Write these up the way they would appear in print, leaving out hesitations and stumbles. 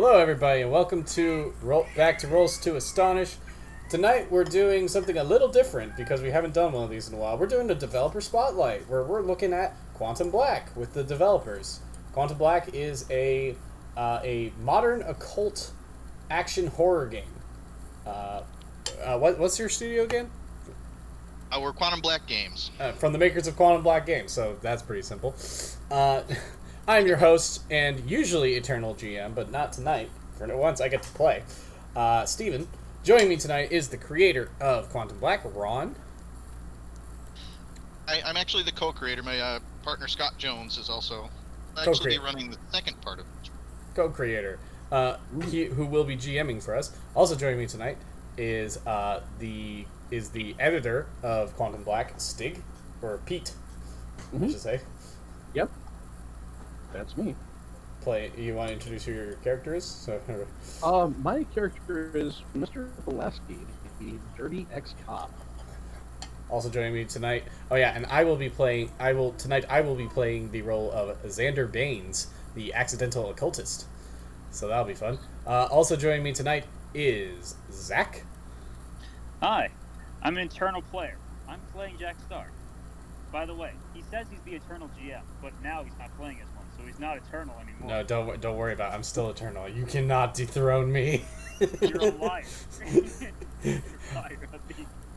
Hello, everybody, and welcome to back to Rolls to Astonish. Tonight we're doing something a little different because we haven't done one of these in a while. We're doing a developer spotlight where we're looking at Quantum Black with the developers. Quantum Black is a modern occult action horror game. What's your studio again? We're Quantum Black Games. From the makers of Quantum Black Games, so that's pretty simple. I'm your host and usually Eternal GM, but not tonight. For once, I get to play. Steven. Joining me tonight is the creator of Quantum Black, Ron. I'm actually the co-creator. My partner Scott Jones is also running the second part of it. Co-creator, who will be GMing for us. Also joining me tonight is the editor of Quantum Black, Stig, or Pete, I should say. Yep, that's me. You want to introduce who your character is? My character is Mr. Valesky, the dirty ex-cop. Also joining me tonight. Oh yeah, and I will be playing the role of Xander Baines, the accidental occultist. So that'll be fun. Also joining me tonight is Zach. Hi, I'm an Eternal player. I'm playing Jack Stark. By the way, he says he's the Eternal GM, but now he's not playing as one, so he's not Eternal anymore. No, don't worry about it. I'm still Eternal. You cannot dethrone me. You're a liar. You're a liar.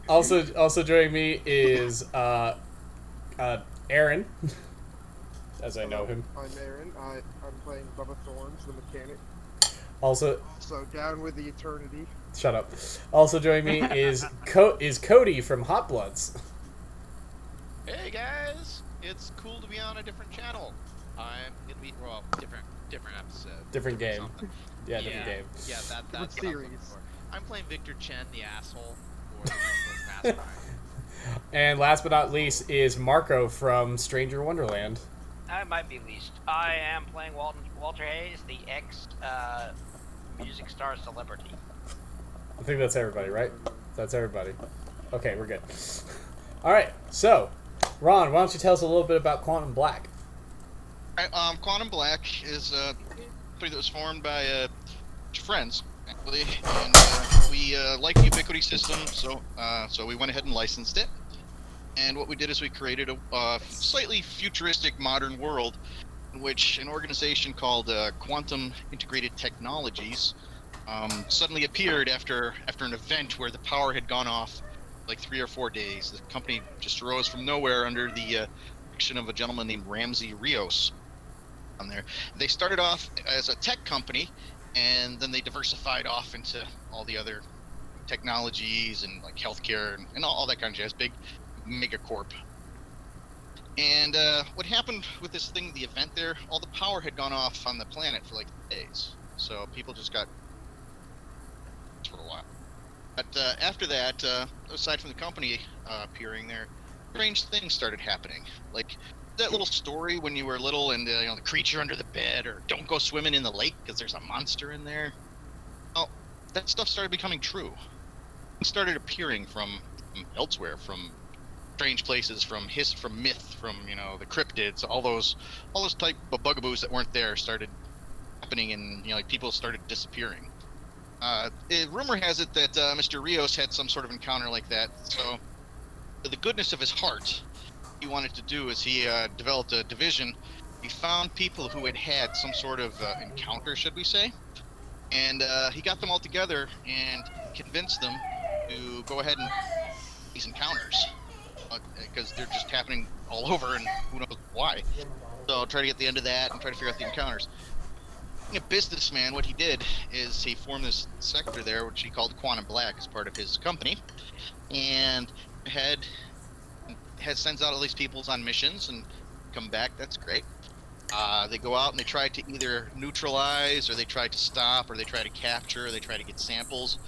Also joining me is Aaron, as I know him. I'm Aaron. I'm playing Bubba Thorns, the mechanic. Also, So down with the eternity. shut up. Also joining me is Cody from Hot Bloods. Hey guys, it's cool to be on a different channel. I'm gonna be different episode. Different game. Something. Yeah, different game. Yeah, that's Different what I'm looking series. for. I'm playing Victor Chen, the asshole, or the mastermind. And last but not least is Marco from Stranger Wonderland. I might be least. I am playing Walter Hayes, the ex music star celebrity. I think that's everybody, right? That's everybody. Okay, we're good. All right, so Ron, why don't you tell us a little bit about Quantum Black? Quantum Black is a company that was formed by friends, actually, and we like the Ubiquity system, so we went ahead and licensed it. And what we did is we created a slightly futuristic modern world in which an organization called Quantum Integrated Technologies suddenly appeared after an event where the power had gone off like 3 or 4 days. The company just arose from nowhere under the direction of a gentleman named Ramsey Rios on there. They started off as a tech company, and then they diversified off into all the other technologies and like healthcare and all that kind of jazz, big megacorp. And what happened with this thing, the event there, all the power had gone off on the planet for like days. So people just got for a while. But after that, aside from the company appearing there, strange things started happening. Like that little story when you were little and the creature under the bed, or don't go swimming in the lake because there's a monster in there. Well, that stuff started becoming true. It started appearing from elsewhere, from strange places, from myth, from the cryptids, all those type of bugaboos that weren't there started happening, and like people started disappearing. Rumor has it that Mr. Rios had some sort of encounter like that. So, the goodness of his heart, he wanted to do is he developed a division. He found people who had had some sort of encounter, should we say, and he got them all together and convinced them to go ahead and these encounters because they're just happening all over, and who knows why. So, try to get the end of that and try to figure out the encounters. A businessman, what he did is he formed this sector there, which he called Quantum Black, as part of his company, and sends out all these people on missions and come back. That's great. They go out and they try to either neutralize, or they try to stop, or they try to capture, or they try to get samples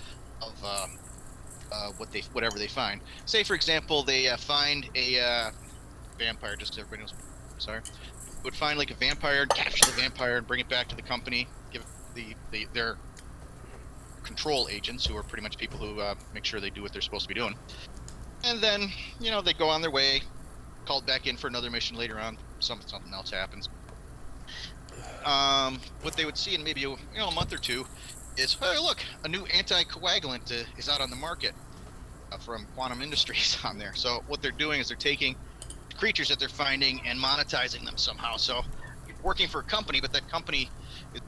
of whatever they find. Say, for example, they find a vampire. Just so everybody knows. Sorry. Would find like a vampire, capture the vampire, and bring it back to the company. Give their control agents, who are pretty much people who make sure they do what they're supposed to be doing. And then they go on their way, called back in for another mission later on. Something else happens. what they would see in maybe a month or two is, hey, look, a new anticoagulant is out on the market from Quantum Industries on there. So what they're doing is they're taking creatures that they're finding and monetizing them somehow. So you're working for a company, but that company is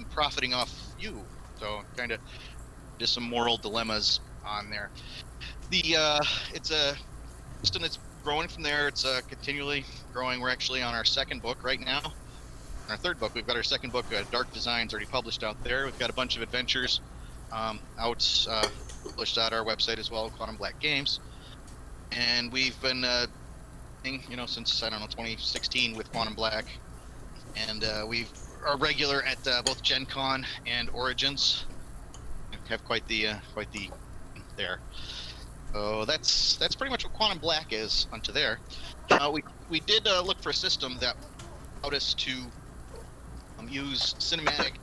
profiting off you. So kind of just some moral dilemmas on there. It's a system that's growing from there. It's continually growing. We're actually on our second book right now. Our third book, we've got our second book, Dark Designs, already published out there. We've got a bunch of adventures published at our website as well, Quantum Black Games. And we've been since 2016 with Quantum Black, and we are regular at both Gen Con and Origins. We have quite the there. So that's pretty much what Quantum Black is onto there. We did look for a system that allowed us to use cinematic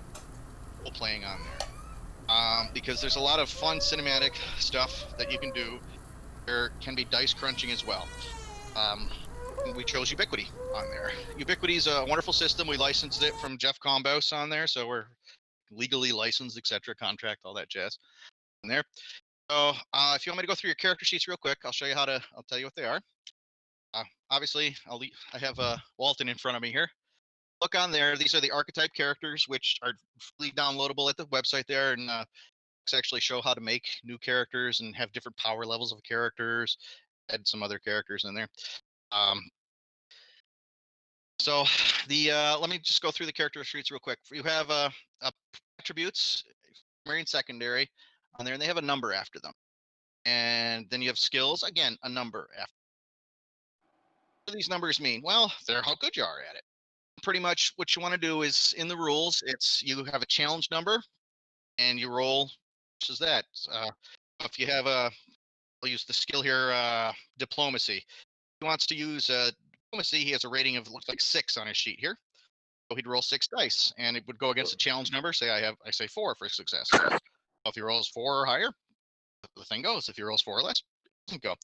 role playing on there, because there's a lot of fun cinematic stuff that you can do. There can be dice crunching as well. We chose Ubiquity on there. Ubiquity is a wonderful system. We licensed it from Jeff Combos on there, so we're legally licensed, etc., contract, all that jazz on there. So if you want me to go through your character sheets real quick, I'll tell you what they are. Obviously, I have Walton in front of me here. Look on there. These are the archetype characters, which are freely downloadable at the website there, and actually show how to make new characters and have different power levels of characters. Add some other characters in there. So let me just go through the character sheets real quick. You have attributes, primary and secondary, on there, and they have a number after them. And then you have skills, again, a number after. What do these numbers mean? Well, they're how good you are at it. Pretty much what you want to do is, in the rules, you have a challenge number, and you roll versus that. If you have I'll use the skill here, diplomacy. He wants to use diplomacy. He has a rating of, looks like 6 on his sheet here. So he'd roll 6 dice, and it would go against a challenge number. Say I say 4 for success. If he rolls 4 or higher, the thing goes. If he rolls 4 or less, it doesn't go.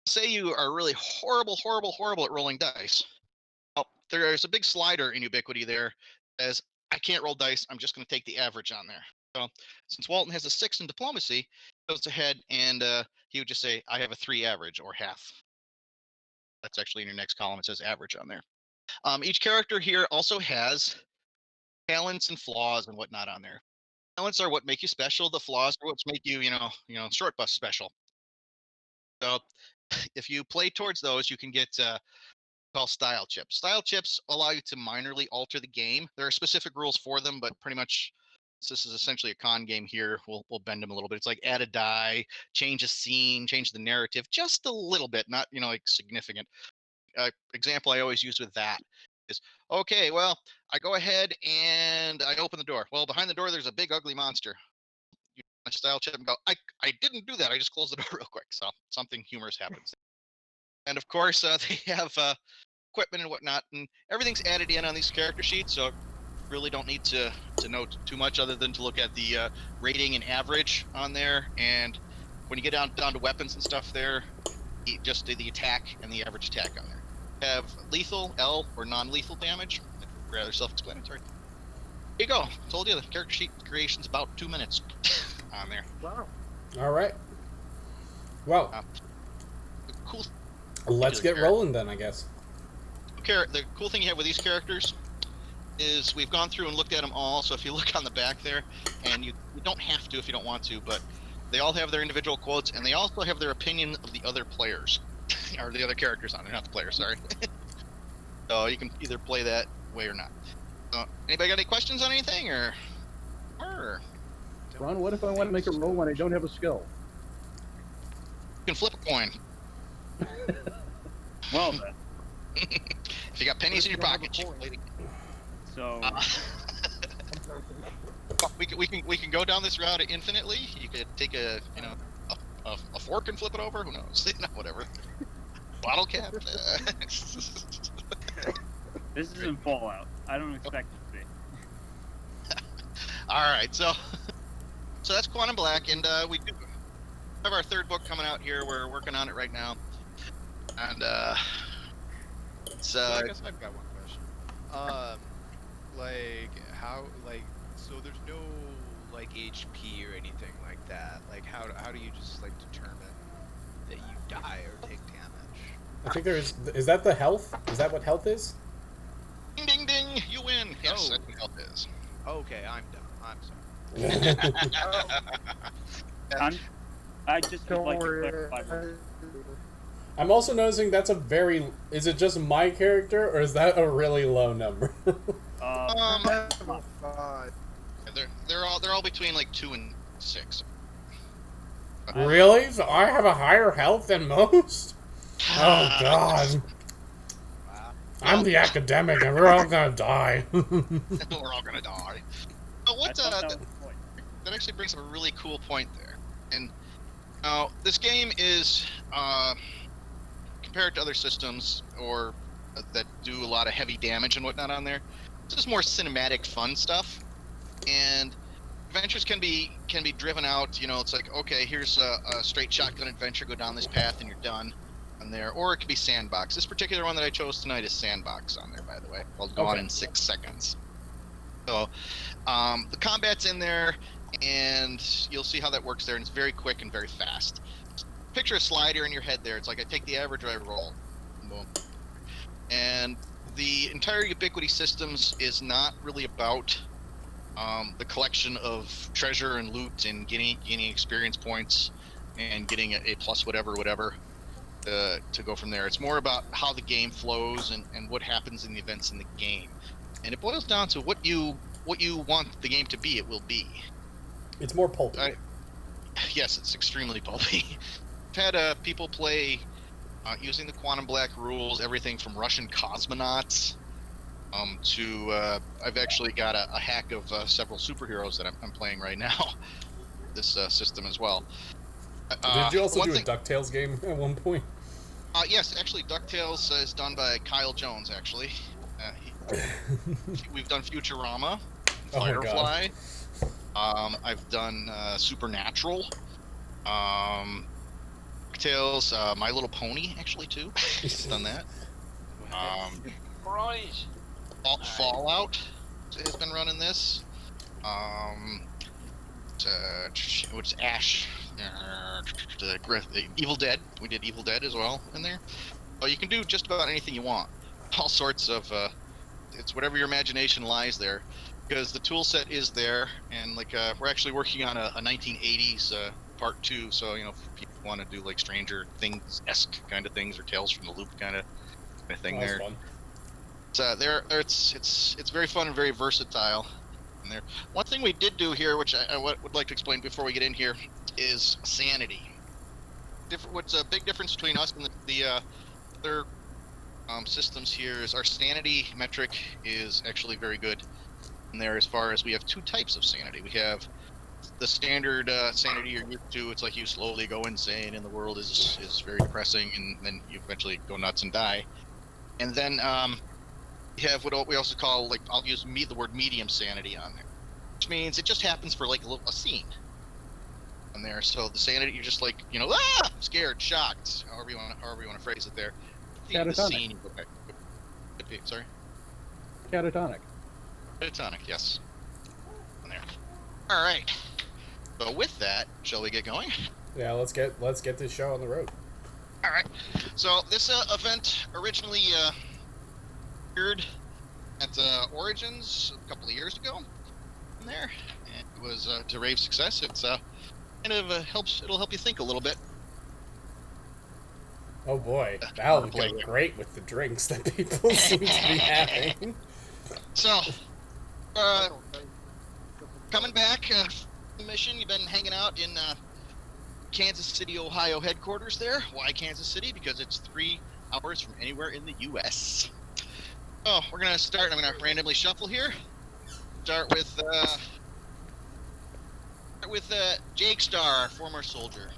Say you are really horrible at rolling dice. Well, there's a big slider in Ubiquity there that says, I can't roll dice. I'm just going to take the average on there. So since Walton has a 6 in diplomacy, he goes ahead and he would just say, I have a 3 average, or half. That's actually in your next column. It says average on there. Each character here also has talents and flaws and whatnot on there. Talents are what make you special. The flaws are what make you, short bus special. So if you play towards those, you can get called style chips. Style chips allow you to minorly alter the game. There are specific rules for them, but pretty much this is essentially a con game here. We'll bend them a little bit. It's like add a die, change a scene, change the narrative just a little bit, not like significant. Example I always use with that is, okay, well, I go ahead and I open the door. Well, behind the door there's a big ugly monster. You style chip and go, I didn't do that. I just closed the door real quick. So something humorous happens. And of course, they have equipment and whatnot, and everything's added in on these character sheets. So really don't need to know too much other than to look at the rating and average on there. And when you get down to weapons and stuff there, just do the attack and the average attack on there. Have lethal, L, or non-lethal damage. Rather self-explanatory. Here you go. Told you the character sheet creation's about 2 minutes on there. Wow. All right. Well, cool. Let's get rolling then, I guess. Okay, the cool thing you have with these characters is we've gone through and looked at them all. So if you look on the back there, and you don't have to if you don't want to, but they all have their individual quotes, and they also have their opinion of the other players, or the other characters on there, not the players, sorry. So you can either play that way or not. Anybody got any questions on anything, or? Ron, what if I want to make a roll when I don't have a skill? You can flip a coin. Well then. If you got pennies in your pocket, you can play the game. So we can go down this route infinitely. You could take a fork and flip it over. Who knows? Whatever. Bottle cap. this is in Fallout. I don't expect it to be. All right, so that's Quantum Black, and we do have our third book coming out here. We're working on it right now, and So I guess I've got one question. like how like so there's no like HP or anything like that. Like how do you just like determine that you die or take damage? I think there's. Is that the health? Is that what health is? Ding ding ding! You win. Yes, Oh. that's what health is. Okay, I'm done. I'm sorry. I just would Don't like to worry. clarify. I'm also noticing that's a very. Is it just my character, or is that a really low number? Um, Five. they're all between like 2 and 6. Really? So I have a higher health than most? Oh God! Wow. I'm the academic, and we're all gonna die. We're all gonna die. But I what thought that was the point. that actually brings up a really cool point there. And this game is compared to other systems or that do a lot of heavy damage and whatnot on there. This is more cinematic, fun stuff. And adventures can be driven out. You know, it's like, okay, here's a straight shotgun adventure. Go down this path and you're done on there. Or it could be sandbox. This particular one that I chose tonight is sandbox on there, by the way. Called Gone Okay. in 6 seconds. So the combat's in there, and you'll see how that works there. And it's very quick and very fast. Picture a slider in your head there. It's like I take the average, I roll. Boom. And the entire Ubiquity systems is not really about the collection of treasure and loot and gaining experience points and getting a plus whatever to go from there. It's more about how the game flows and what happens in the events in the game. And it boils down to what you want the game to be, it will be. It's more pulpy. Yes, it's extremely pulpy. I've had people play using the Quantum Black rules, everything from Russian cosmonauts to I've actually got a hack of several superheroes that I'm playing right now. This system as well. Did you also one do a thing- DuckTales game at one point? Yes, actually, DuckTales is done by Kyle Jones. Actually, we've done Futurama, Oh my God. Firefly. I've done Supernatural. DuckTales, My Little Pony, actually too. Done that. Bronies. Fallout has been running this. Which Ash, the Evil Dead. We did Evil Dead as well in there. Oh, you can do just about anything you want. All sorts of. It's whatever your imagination lies there, because the tool set is there, and like we're actually working on a 1980s part 2. So if people want to do like Stranger Things-esque kind of things or Tales from the Loop kind of thing Oh, that's there. fun. It's very fun and very versatile. In there, one thing we did do here, which I would like to explain before we get in here, is sanity. What's a big difference between us and the other systems here is our sanity metric is actually very good. In there, as far as we have 2 types of sanity. We have the standard sanity you're used to. It's like you slowly go insane and the world is very depressing, and then you eventually go nuts and die. And then we have what we also call, like, I'll use the word medium sanity on there, which means it just happens for like a scene on there. So the sanity, you're just like, scared, shocked, however you want to phrase it there. The Catatonic. scene, okay. Sorry, Catatonic. catatonic, yes. On there. All right. So with that, shall we get going? Yeah, let's get this show on the road. All right. So this event originally appeared at Origins a couple of years ago. In there, and it was to rave success. It's kind of it'll help you think a little bit. Oh boy, that'll Play go with. great with the drinks that people seem to be having. So, I don't think- coming back from the mission, you've been hanging out in Kansas City, Ohio headquarters there. Why Kansas City? Because it's 3 hours from anywhere in the U.S. Oh, we're gonna start. I'm gonna randomly shuffle here. Start with Jake Starr, former soldier.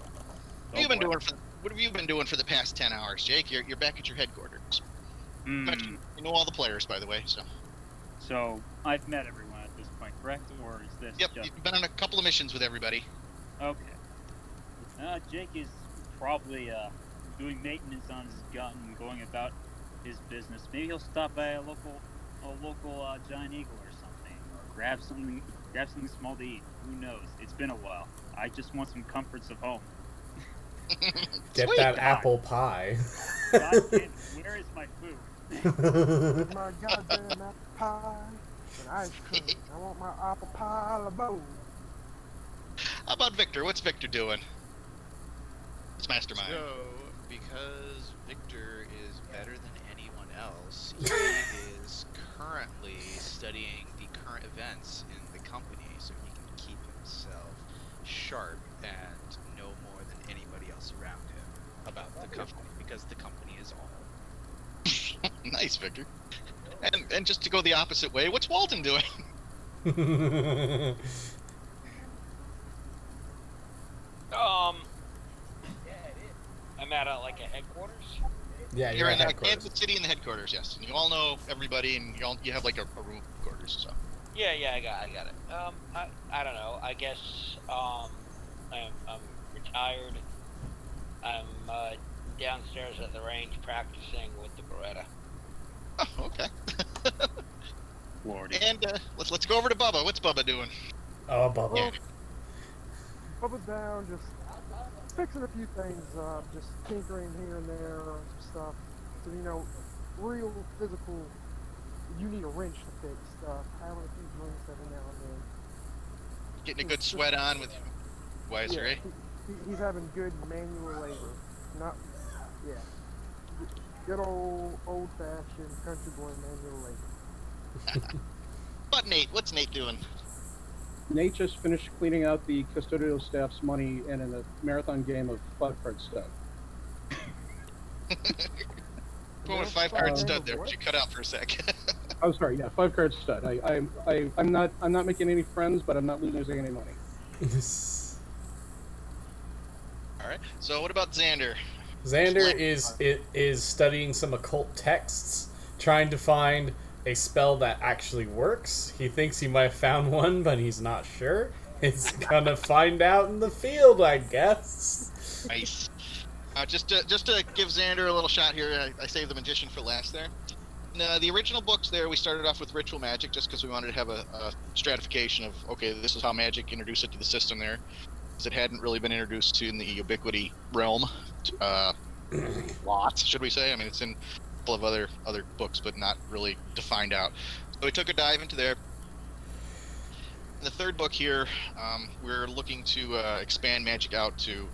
What have you been doing for the past 10 hours, Jake? You're back at your headquarters. Hmm. You know all the players, by the way. So I've met everyone at this point, correct? Or is this Yep, just you've been on a couple of missions with everybody. okay? Jake is probably doing maintenance on his gun and going about his business. Maybe he'll stop by a local giant eagle or grab something small to eat. Who knows? It's been a while. I just want some comforts of home. Get Sweet. that apple pie. God damn it, where is my food? My goddamn apple pie and ice cream. I want my apple pie a la bowl. How about Victor? What's Victor doing? It's Mastermind. So, because Victor is better than anyone else, he is currently studying the current events in the company so he can keep himself sharp and know more than anybody else around him about the company, because the company is all. Nice, Victor. And just to go the opposite way, what's Walton doing? I'm at like a headquarters. Yeah, You're you're in at headquarters. Kansas City in the headquarters, yes. And you all know everybody, and you have like a room of quarters. So Yeah, I got it. I don't know. I guess I'm retired. I'm downstairs at the range practicing with the Beretta. oh, okay. Lordy. And let's go over to Bubba. What's Bubba doing? Oh, Bubba. Yeah. Bubba's down, just fixing a few things up, just tinkering here and there on some stuff. So, you know, real physical, you need a wrench to fix stuff. Having a few drinks every now and then. Getting a good sweat on with Weiser, eh? He's having good manual labor. Not, yeah. Good old-fashioned country boy manual labor. But Nate, what's Nate doing? Nate just finished cleaning out the custodial staff's money in a marathon game of 5-card stud. Going with 5-card stud there, but you cut out for a sec. Oh, sorry, yeah, 5-card stud. I'm not making any friends, but I'm not losing any money. All right. So what about Xander? Xander is studying some occult texts, trying to find a spell that actually works. He thinks he might have found one, but he's not sure. He's gonna find out in the field, I guess. Nice. Just to give Xander a little shot here, I saved the magician for last there. Now, the original books there, we started off with ritual magic just because we wanted to have a stratification of, okay, this is how magic introduced it to the system there, because it hadn't really been introduced to in the Ubiquity realm. Lots, should we say? I mean, it's in a couple of other books, but not really defined out. So we took a dive into there. In the third book here, we're looking to expand magic out to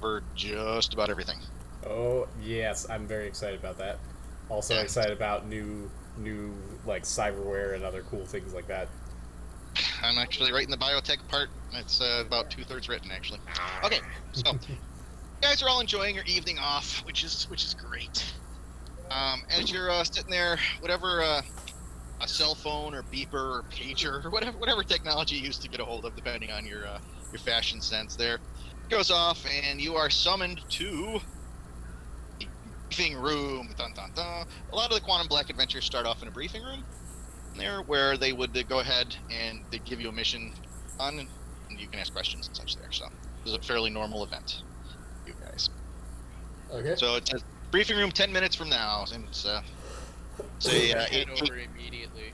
for just about everything. Oh yes, I'm very excited about that. Also Yeah. excited about new like cyberware and other cool things like that. I'm actually right in the biotech part. It's about 2/3 written, actually. Okay, so you guys are all enjoying your evening off, which is great. As you're sitting there, whatever a cell phone or beeper or pager or whatever technology you use to get a hold of, depending on your fashion sense, there goes off, and you are summoned to the briefing room. Dun, dun, dun. A lot of the Quantum Black adventures start off in a briefing room there, where they would go ahead and they give you a mission on, and you can ask questions and such there. So this is a fairly normal event, you guys. Okay. So it says briefing room 10 minutes from now, and it's say I head 8. over immediately.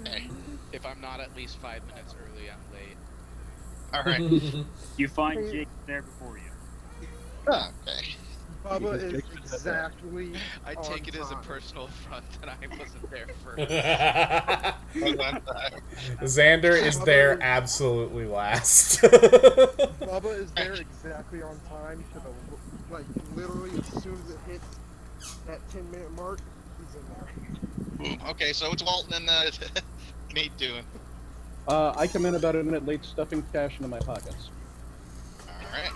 Okay. If I'm not at least 5 minutes early, I'm late. All right. You find Jake there before you. Okay. Bubba is exactly I on take it as a time. personal affront that I wasn't there first. Xander is there absolutely last. Bubba is there exactly on time to the, like, literally as soon as it hits that 10-minute mark, he's in there. Okay, so it's Walton and Nate doing. I come in about a minute late, stuffing cash into my pockets. All right.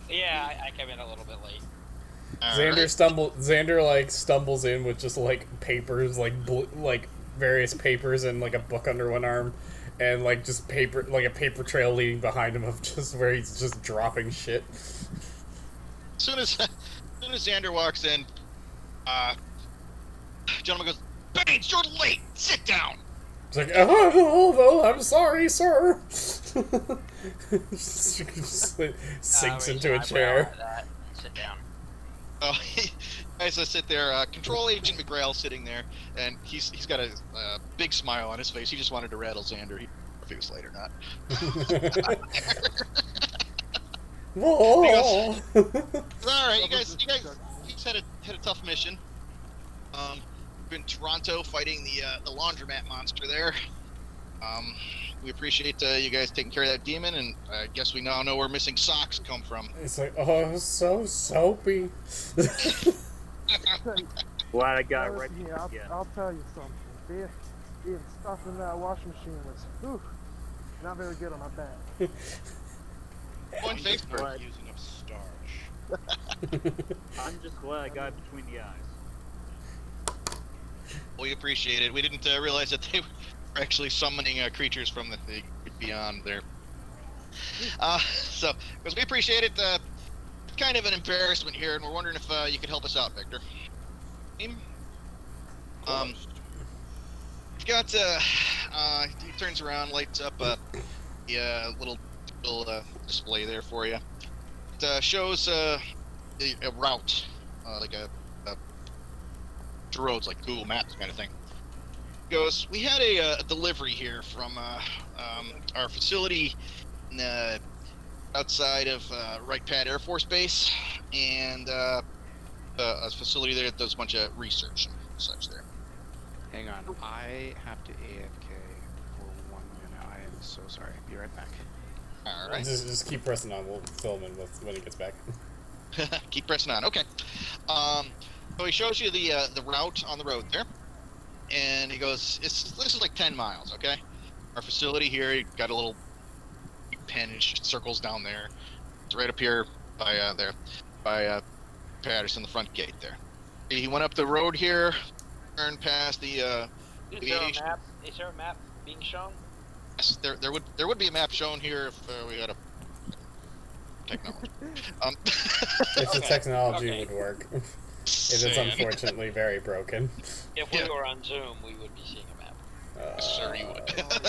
Yeah, I came in a little bit late. All Xander like stumbles in with just like papers, like various papers and like a book under one arm, and like just paper, like a paper trail leading behind him of just where he's just dropping shit. As soon as Xander walks in, gentleman goes, Baines, you're late. Sit down. It's like, oh, I'm sorry, sir. Just sinks into a chair. Sit down. Oh, as I sit there, Control Agent McGrail sitting there, and he's got a big smile on his face. He just wanted to rattle Xander. He if he was late or not. Whoa! All right, you guys had a tough mission. Been Toronto fighting the laundromat monster there. We appreciate you guys taking care of that demon, and I guess we now know where missing socks come from. It's like, oh, so soapy. Glad I got it Well, right. listen here, Yeah. I'll tell you something. Being stuck in that washing machine was, whew, not very good on my back. On Facebook. Glad- Using of starch. I'm just glad I got it between the eyes. We appreciate it. We didn't realize that they were actually summoning creatures from the beyond there. So, because we appreciate it, kind of an embarrassment here, and we're wondering if you could help us out, Victor. We've got, he turns around, lights up the little display there for you. It shows a route, like a roads, like Google Maps kind of thing. Goes, we had a delivery here from our facility outside of Wright Pat Air Force Base, and a facility there that does a bunch of research and such there. Hang on, I have to AFK for 1 minute. I am so sorry. Be right back. All right. Just keep pressing on. We'll film him when he gets back. Keep pressing on. Okay. So he shows you the route on the road there, and he goes, this is like 10 miles, okay? Our facility here, you got a little pen and circles down there. It's right up here by Patterson, the front gate there. He went up the road here, turned past the Is there a aviation. map? Is there a map being shown? Yes, there would be a map shown here if we had a technology. If the Okay, technology okay. would work. It is Saying. unfortunately very broken. If we Yeah. were on Zoom, we would be seeing a map. Sure you would.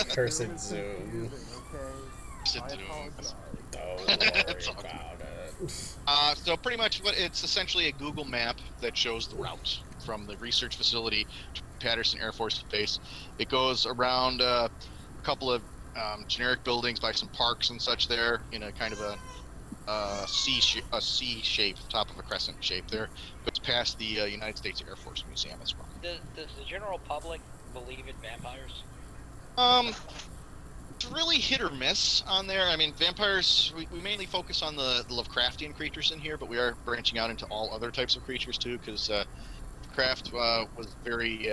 Cursed It was Zoom. confusing, okay? Cursed I Zoom. apologize. Don't worry It's all good. about it. So pretty much it's essentially a Google map that shows the route from the research facility to Patterson Air Force Base. It goes around a couple of generic buildings by some parks and such there in a kind of a C shape, top of a crescent shape there. But it's past the United States Air Force Museum as well. Does the general public believe in vampires? It's really hit or miss on there. I mean, vampires, we mainly focus on the Lovecraftian creatures in here, but we are branching out into all other types of creatures too, because Lovecraft was very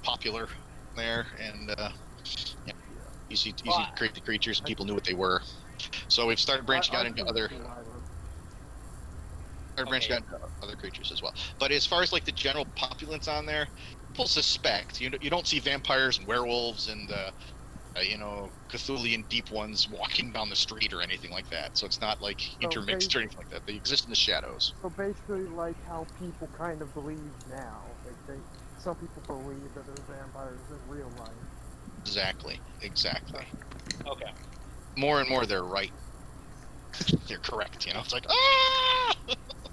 popular there, and yeah, easy to create the creatures, and people knew what they were. So we've started branching out into other creatures as well. But as far as like the general populace on there, people suspect you don't see vampires and werewolves and Cthulhian deep ones walking down the street or anything like that. So it's not like intermixed or anything like that. They exist in the shadows. So basically, like how people kind of believe now. Some people believe that there's vampires in real life. Exactly. Okay. More and more, they're right. They're correct. It's like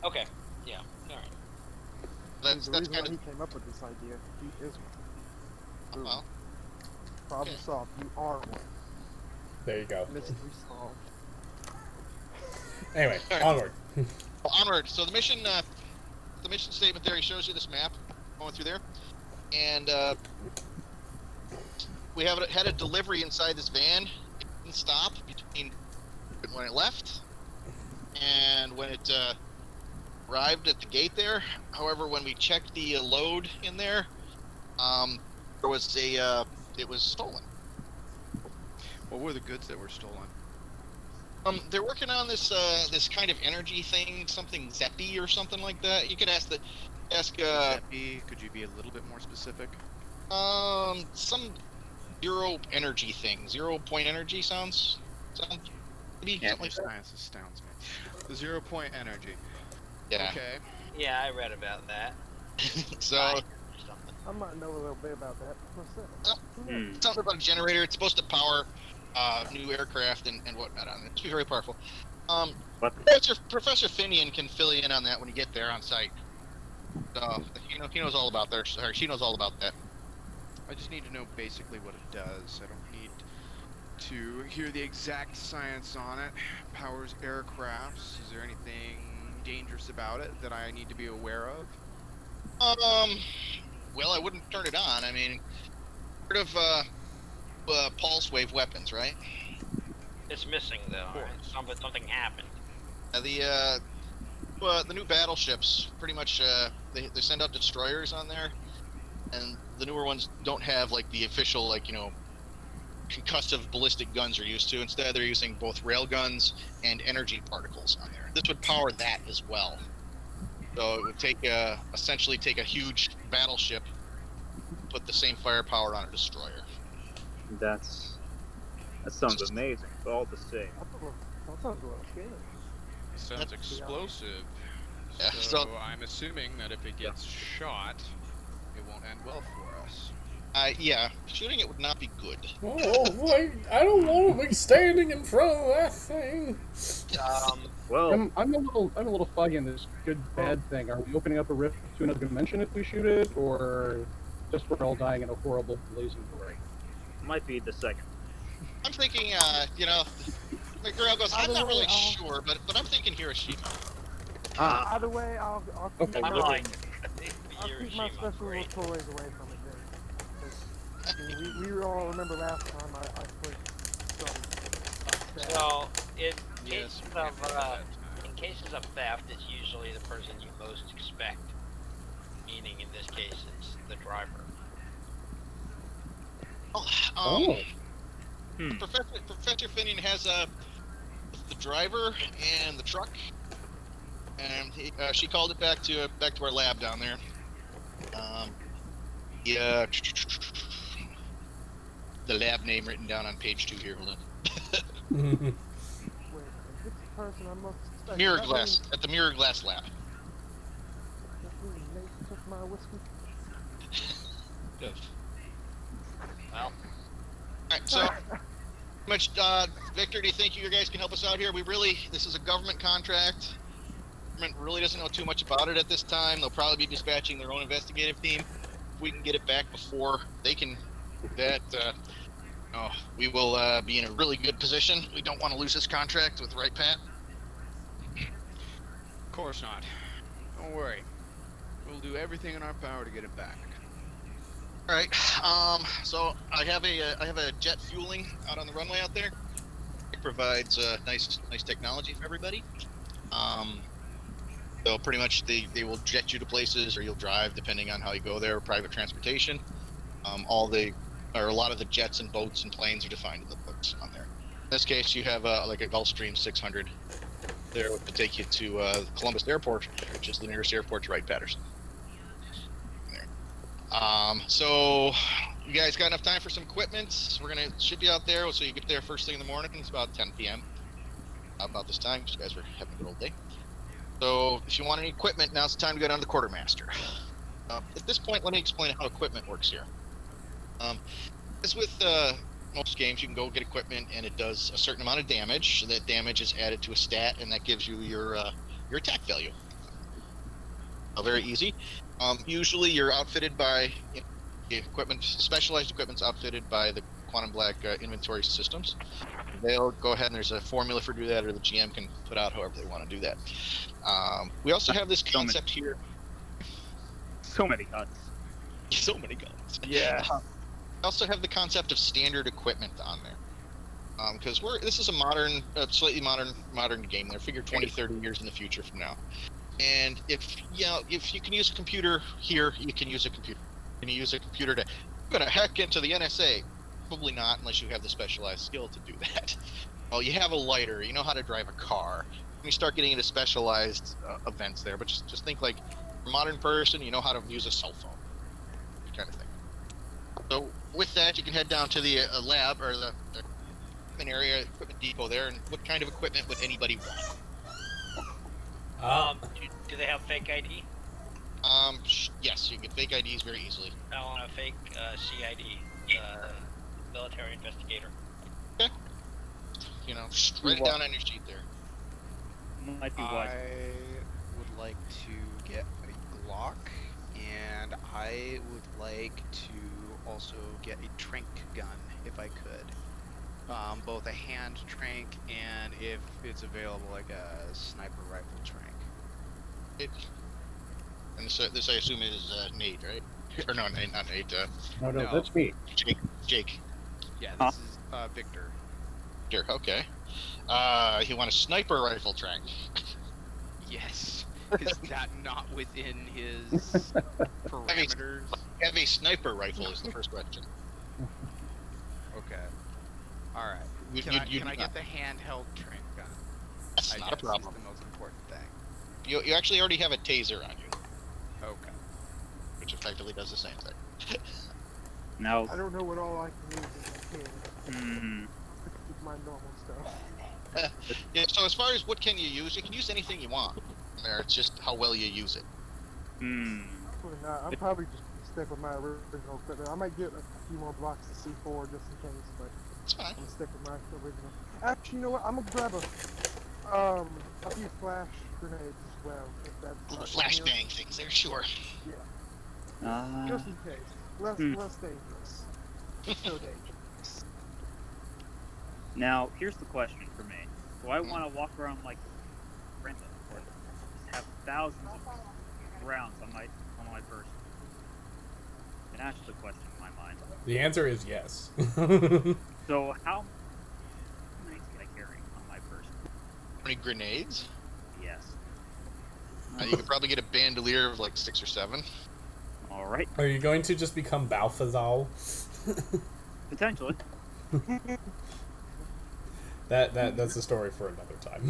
Okay. Yeah. All right. that's the reason kind why of he came up with this idea. He is one. well. Problem okay. solved. You are one. There you go. Mystery solved. Anyway, Alright. onward. Onward. So the mission statement there. He shows you this map going through there, and we had a delivery inside this van. It didn't stop between when it left and when it arrived at the gate there. However, when we checked the load in there, there was it was stolen. What were the goods that were stolen? They're working on this kind of energy thing, something Zeppy or something like that. You could ask. Zeppy, could you be a little bit more specific? Some zero energy thing. 0 point energy sounds maybe something like that. Science astounds me. The 0 point energy. Yeah. Okay. Yeah, I read about that. So Or something. I might know a little bit about that. What's that? something about a generator. It's supposed to power new aircraft and whatnot on it. It's very powerful. What? Professor Finian can fill you in on that when you get there on site. So he knows all about that. Or she knows all about that. I just need to know basically what it does. I don't need to hear the exact science on it. Powers aircrafts. Is there anything dangerous about it that I need to be aware of? Well, I wouldn't turn it on. I mean, heard of pulse wave weapons, right? It's missing though. Right? Something happened. The new battleships pretty much they send out destroyers on there, and the newer ones don't have like the official concussive ballistic guns you're used to. Instead, they're using both rail guns and energy particles on there. This would power that as well. So it would essentially take a huge battleship, put the same firepower on a destroyer. That sounds amazing, but all the same. That sounds a little scary. Sounds explosive. Yeah, so I'm assuming that if it gets shot, it won't end well for us. Yeah, shooting it would not be good. Oh, boy, I don't want to be standing in front of that thing. Well, I'm a little foggy in this good bad thing. Are we opening up a rift to another dimension if we shoot it, or just we're all dying in a horrible blazing glory? might be the second. I'm thinking, the girl goes, I'm not really sure, but I'm thinking Hiroshima. Either way, I'll keep Okay. my, I'm like, I'll keep my special little toys away from it then. 'Cause, I mean, we all remember last time I put some So, in Yes, cases we have of that. in cases of theft, it's usually the person you most expect. Meaning, in this case, it's the driver. Professor Finian has the driver and the truck, and she called it back to our lab down there. Yeah, the lab name written down on page 2 here. Hold on. wait, this person I must expect. Mirror That glass means- at the Mirror Glass lab. that means Nate took my whiskey. Good. Well, Alright, so much Victor, do you think you guys can help us out here? This is a government contract. Government really doesn't know too much about it at this time. They'll probably be dispatching their own investigative team. If we can get it back before they can do that, we will be in a really good position. We don't want to lose this contract with right, Pat? Of course not. Don't worry. We'll do everything in our power to get it back. All right. So I have a jet fueling out on the runway out there. It provides nice technology for everybody. So pretty much they will jet you to places, or you'll drive depending on how you go there. Private transportation. A lot of the jets and boats and planes are defined in the books on there. In this case, you have like a Gulfstream 600 there to take you to Columbus Airport, which is the nearest airport to Wright-Patterson. So you guys got enough time for some equipment? We're gonna ship you out there, so you get there first thing in the morning. It's about 10 p.m. About this time, 'cause you guys were having a good old day. So if you want any equipment, now's the time to go down to the quartermaster. At this point, let me explain how equipment works here. As with most games, you can go get equipment, and it does a certain amount of damage. So that damage is added to a stat, and that gives you your attack value. Very easy. Usually, you're outfitted by specialized equipment's outfitted by the Quantum Black inventory systems. They'll go ahead, and there's a formula for do that, or the GM can put out however they want to do that. We also have this concept here. So many guns. So many guns. Yeah. We also have the concept of standard equipment on there. Because this is a slightly modern game. There, figure 20, 30 years in the future from now. And if you can use a computer here, you can use a computer. Can you use a computer to hack into the NSA? Probably not, unless you have the specialized skill to do that. Well, you have a lighter. You know how to drive a car. When you start getting into specialized events there, but just think like a modern person. You know how to use a cell phone, kind of thing. So with that, you can head down to the lab or the equipment area, equipment depot there. And what kind of equipment would anybody want? Do they have fake ID? Yes, you can get fake IDs very easily. I want a fake CID, military investigator. Okay. Write it down on your sheet there. might be wise. I would like to get a Glock, and I would like to also get a trank gun if I could. Both a hand trank and, if it's available, like a sniper rifle trank. And this I assume is Nate, right? Or no, Nate, not Nate. No, No. that's me. Jake. Yeah, Huh? this is Victor. Sure, okay. You want a sniper rifle trank? Yes. Is that not within his parameters? Have a sniper rifle is the first question. Okay. All right. You- Can you- I, you can do I not. get the handheld trank gun? That's I not a guess problem. Is the most important thing. You actually already have a taser on you, Okay. which effectively does the same thing. Now, I don't know what all I can use in my hand. hmm, Keep my normal stuff. Yeah, so as far as what can you use anything you want. There, it's just how well you use it. Probably not. I'm probably just gonna stick with my original equipment. I might get a few more blocks of C4 just in case, but It's fine. I'm gonna stick with my original. Actually, you know what? I'm gonna grab a few flash grenades as well. If that's Little not in here. flashbang things there, sure. Just in case. Less dangerous. So dangerous. now here's the question for me: do I want to walk around like Brenda, or just have thousands of rounds on my person? And that's the question in my mind. The answer is yes. So how many can I carry on my person? How many grenades? Yes. You could probably get a bandolier of like 6 or 7. All right. Are you going to just become Balthazar? Potentially. That's a story for another time.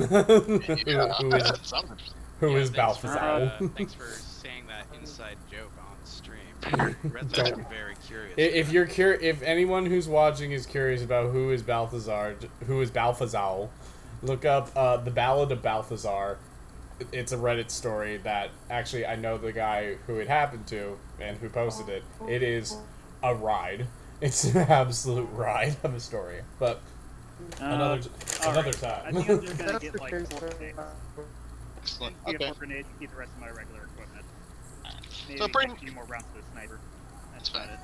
Yeah, who is sounds interesting. who is thanks for, Balthazar? thanks for saying that inside joke on stream. Red's actually very curious. If you're if anyone who's watching is curious about who is Balthazar, look up the Ballad of Balthazar. It's a Reddit story that actually I know the guy who it happened to and who posted it. It is a ride. It's an absolute ride of a story. But another all time. I think I'm just gonna That's get the like case. 4 grenades. Excellent. Get Okay. 4 grenades, keep the rest of my regular equipment. Maybe So pretty- a few more rounds for the sniper. That's fine. about it.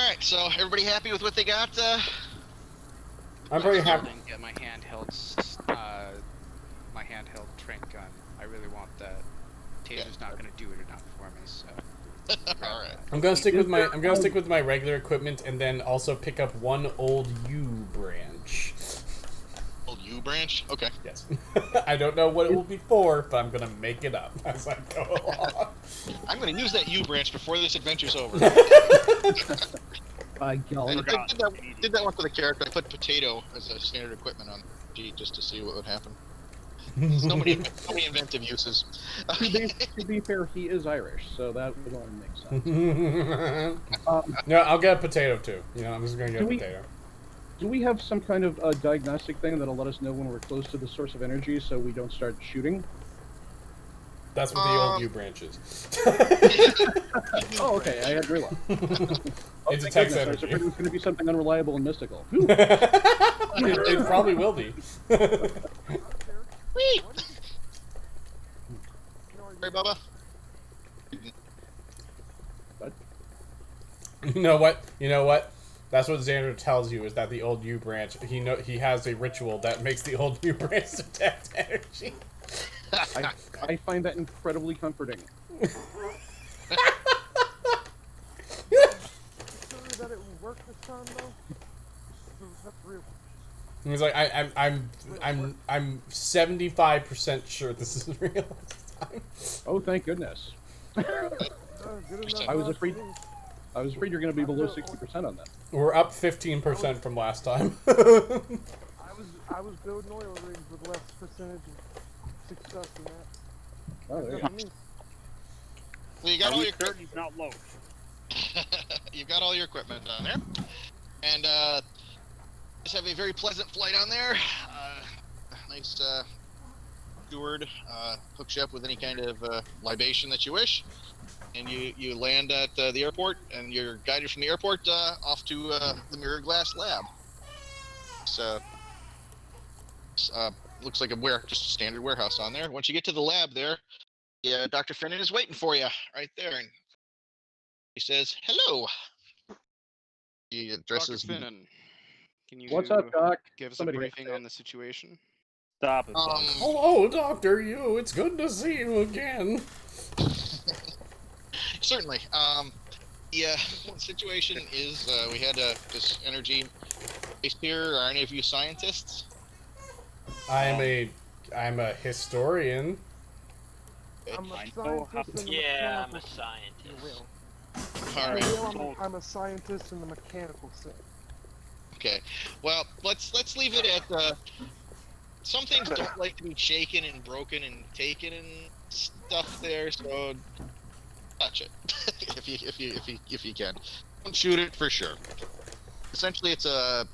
Alright, so everybody happy with what they got? I'm pretty I happy. didn't get my handheld trank gun. I really want that. Taser's not gonna do it enough for me, so. Alright. I'm gonna stick with my regular equipment and then also pick up one old U branch. Old U branch? Okay. Yes. I don't know what it will be for, but I'm gonna make it up as I go along. I'm gonna use that U branch before this adventure's over. By I golly. did that one for the character. I put potato as a standard equipment on G just to see what would happen. So many inventive uses. To be fair, he is Irish, so that would only make sense. No, I'll get a potato too. You know, I'm just gonna get a Do we- potato. Do we have some kind of diagnostic thing that'll let us know when we're close to the source of energy so we don't start shooting? That's what the old U branch is. Oh, okay, I had realized. It's a Thank text goodness, I was energy. afraid it was going to be something unreliable and mystical. Whew. It probably will be. Whee! Hey, Bubba. You know what? That's what Xander tells you, is that the old U branch, he has a ritual that makes the old U branch detect energy. I find that incredibly comforting. Sure that it will work this time though. That's real. He's like, I'm 75% sure this is real this time. Oh, thank goodness. Good enough I was for afraid- me. I was afraid you're going to be below 60% on that. We're up 15% from last time. I was building oil rigs with less percentage of success than that. Oh, there you go. That's me. Well, you got all your certain he's not low. you've got all your equipment on there, and just have a very pleasant flight on there. Nice steward hooks you up with any kind of libation that you wish, and you land at the airport, and you're guided from the airport off to the Mirror Glass Lab. So looks like just a standard warehouse on there. Once you get to the lab there, yeah, Dr. Finnan is waiting for you right there, and he says, "Hello." He Dr. addresses Finnan, can you What's up, Doc? give us Somebody a has to briefing say on the situation? Stop it, Bug. Hello, Dr. Yu. It's good to see you again. certainly. Yeah, the situation is we had this energy base here. Are any of you scientists? I'm a historian. I'm a I know how- scientist in the Yeah, I'm mechanical a sense, scientist. if you will. All If right. you will, I'm a scientist in the mechanical sense. Okay. Well, let's leave it at some things don't like to be shaken and broken and taken and stuff there. So touch it if you can. Don't shoot it for sure. Essentially, it's a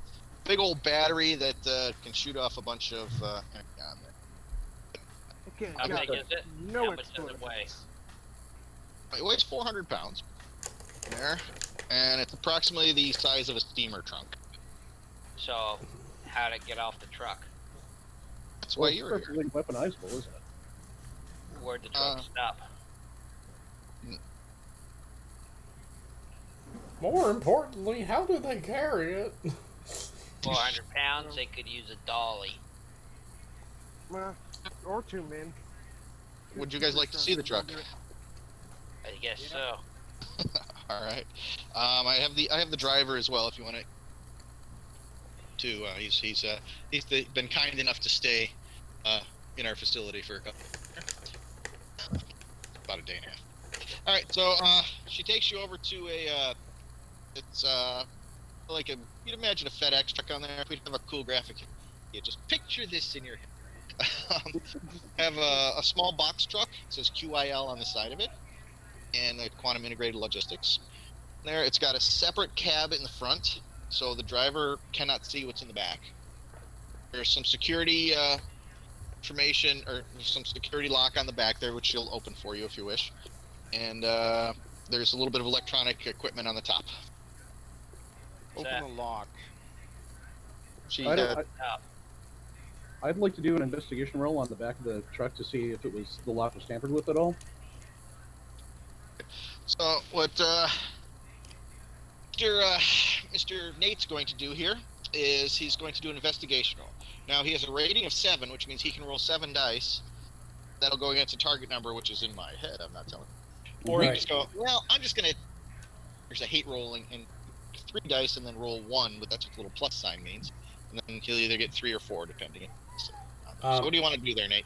big old battery that can shoot off a bunch of energy on there. Okay, How got big is it? no How much does it weigh? explosions. It weighs 400 pounds. There, and it's approximately the size of a steamer trunk. So, how to get off the truck? That's Well, why it's you're here. perfectly weaponizable, isn't it? Where'd the truck stop? More importantly, how do they carry it? 400 pounds, they could use a dolly. Or two men. Would you guys like to see the truck? I guess so. All right. I have the driver as well if you want it to. He's been kind enough to stay in our facility for about a day and a half. All right. So she takes you over to a it's like you'd imagine a FedEx truck on there. If we'd have a cool graphic, you just picture this in your head. Have a small box truck. It says QIL on the side of it, and the Quantum Integrated Logistics. There, it's got a separate cab in the front, so the driver cannot see what's in the back. There's some security information, or some security lock on the back there, which she'll open for you if you wish. And there's a little bit of electronic equipment on the top. Open the lock. She I'd like to do an investigation roll on the back of the truck to see if the lock was tampered with at all. So what Mr. Nate's going to do here is he's going to do an investigation roll. Now he has a rating of 7, which means he can roll 7 dice. That'll go against a target number, which is in my head. I'm not telling you. Or he Right. just go, well, I'm just gonna. There's a hate rolling and 3 dice and then roll 1, but that's what the little plus sign means. And then he'll either get 3 or 4 depending. So what do you want to do there, Nate?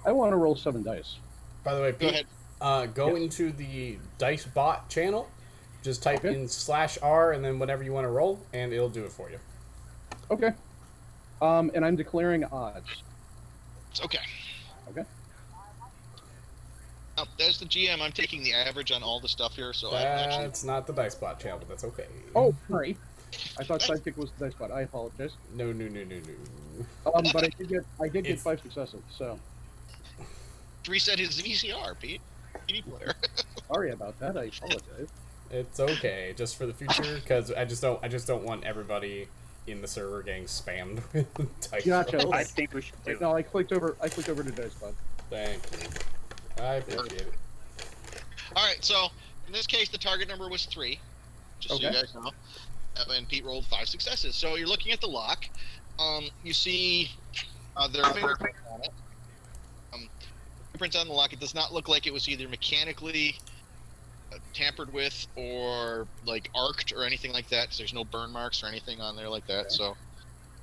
I want to roll 7 dice. By the way, Go Pete, ahead. go Yes. into the dice bot channel. Just type Okay. in /R and then whatever you want to roll, and it'll do it for you. Okay. And I'm declaring odds. It's okay. Okay. Now, as the GM, I'm taking the average on all the stuff here, so I actually. That's not the dice bot channel, but that's okay. Oh, sorry. I thought sidekick was the dice bot. I apologize. No. But I did get 5 successes. So Reset his VCR, Pete. PD player. sorry about that. I apologize. It's okay, just for the future, because I just don't want everybody in the server getting spammed with dice Gotcha. rolls. I think we should do No, I clicked over to dice bot. Thank you. I appreciate it. All right, so in this case, the target number was 3, just so you Okay. guys know. And Pete rolled 5 successes. So you're looking at the lock. You see there are fingerprints on it. Fingerprints on the lock. It does not look like it was either mechanically tampered with or like arced or anything like that. 'Cause there's no burn marks or anything on there like that. Okay. So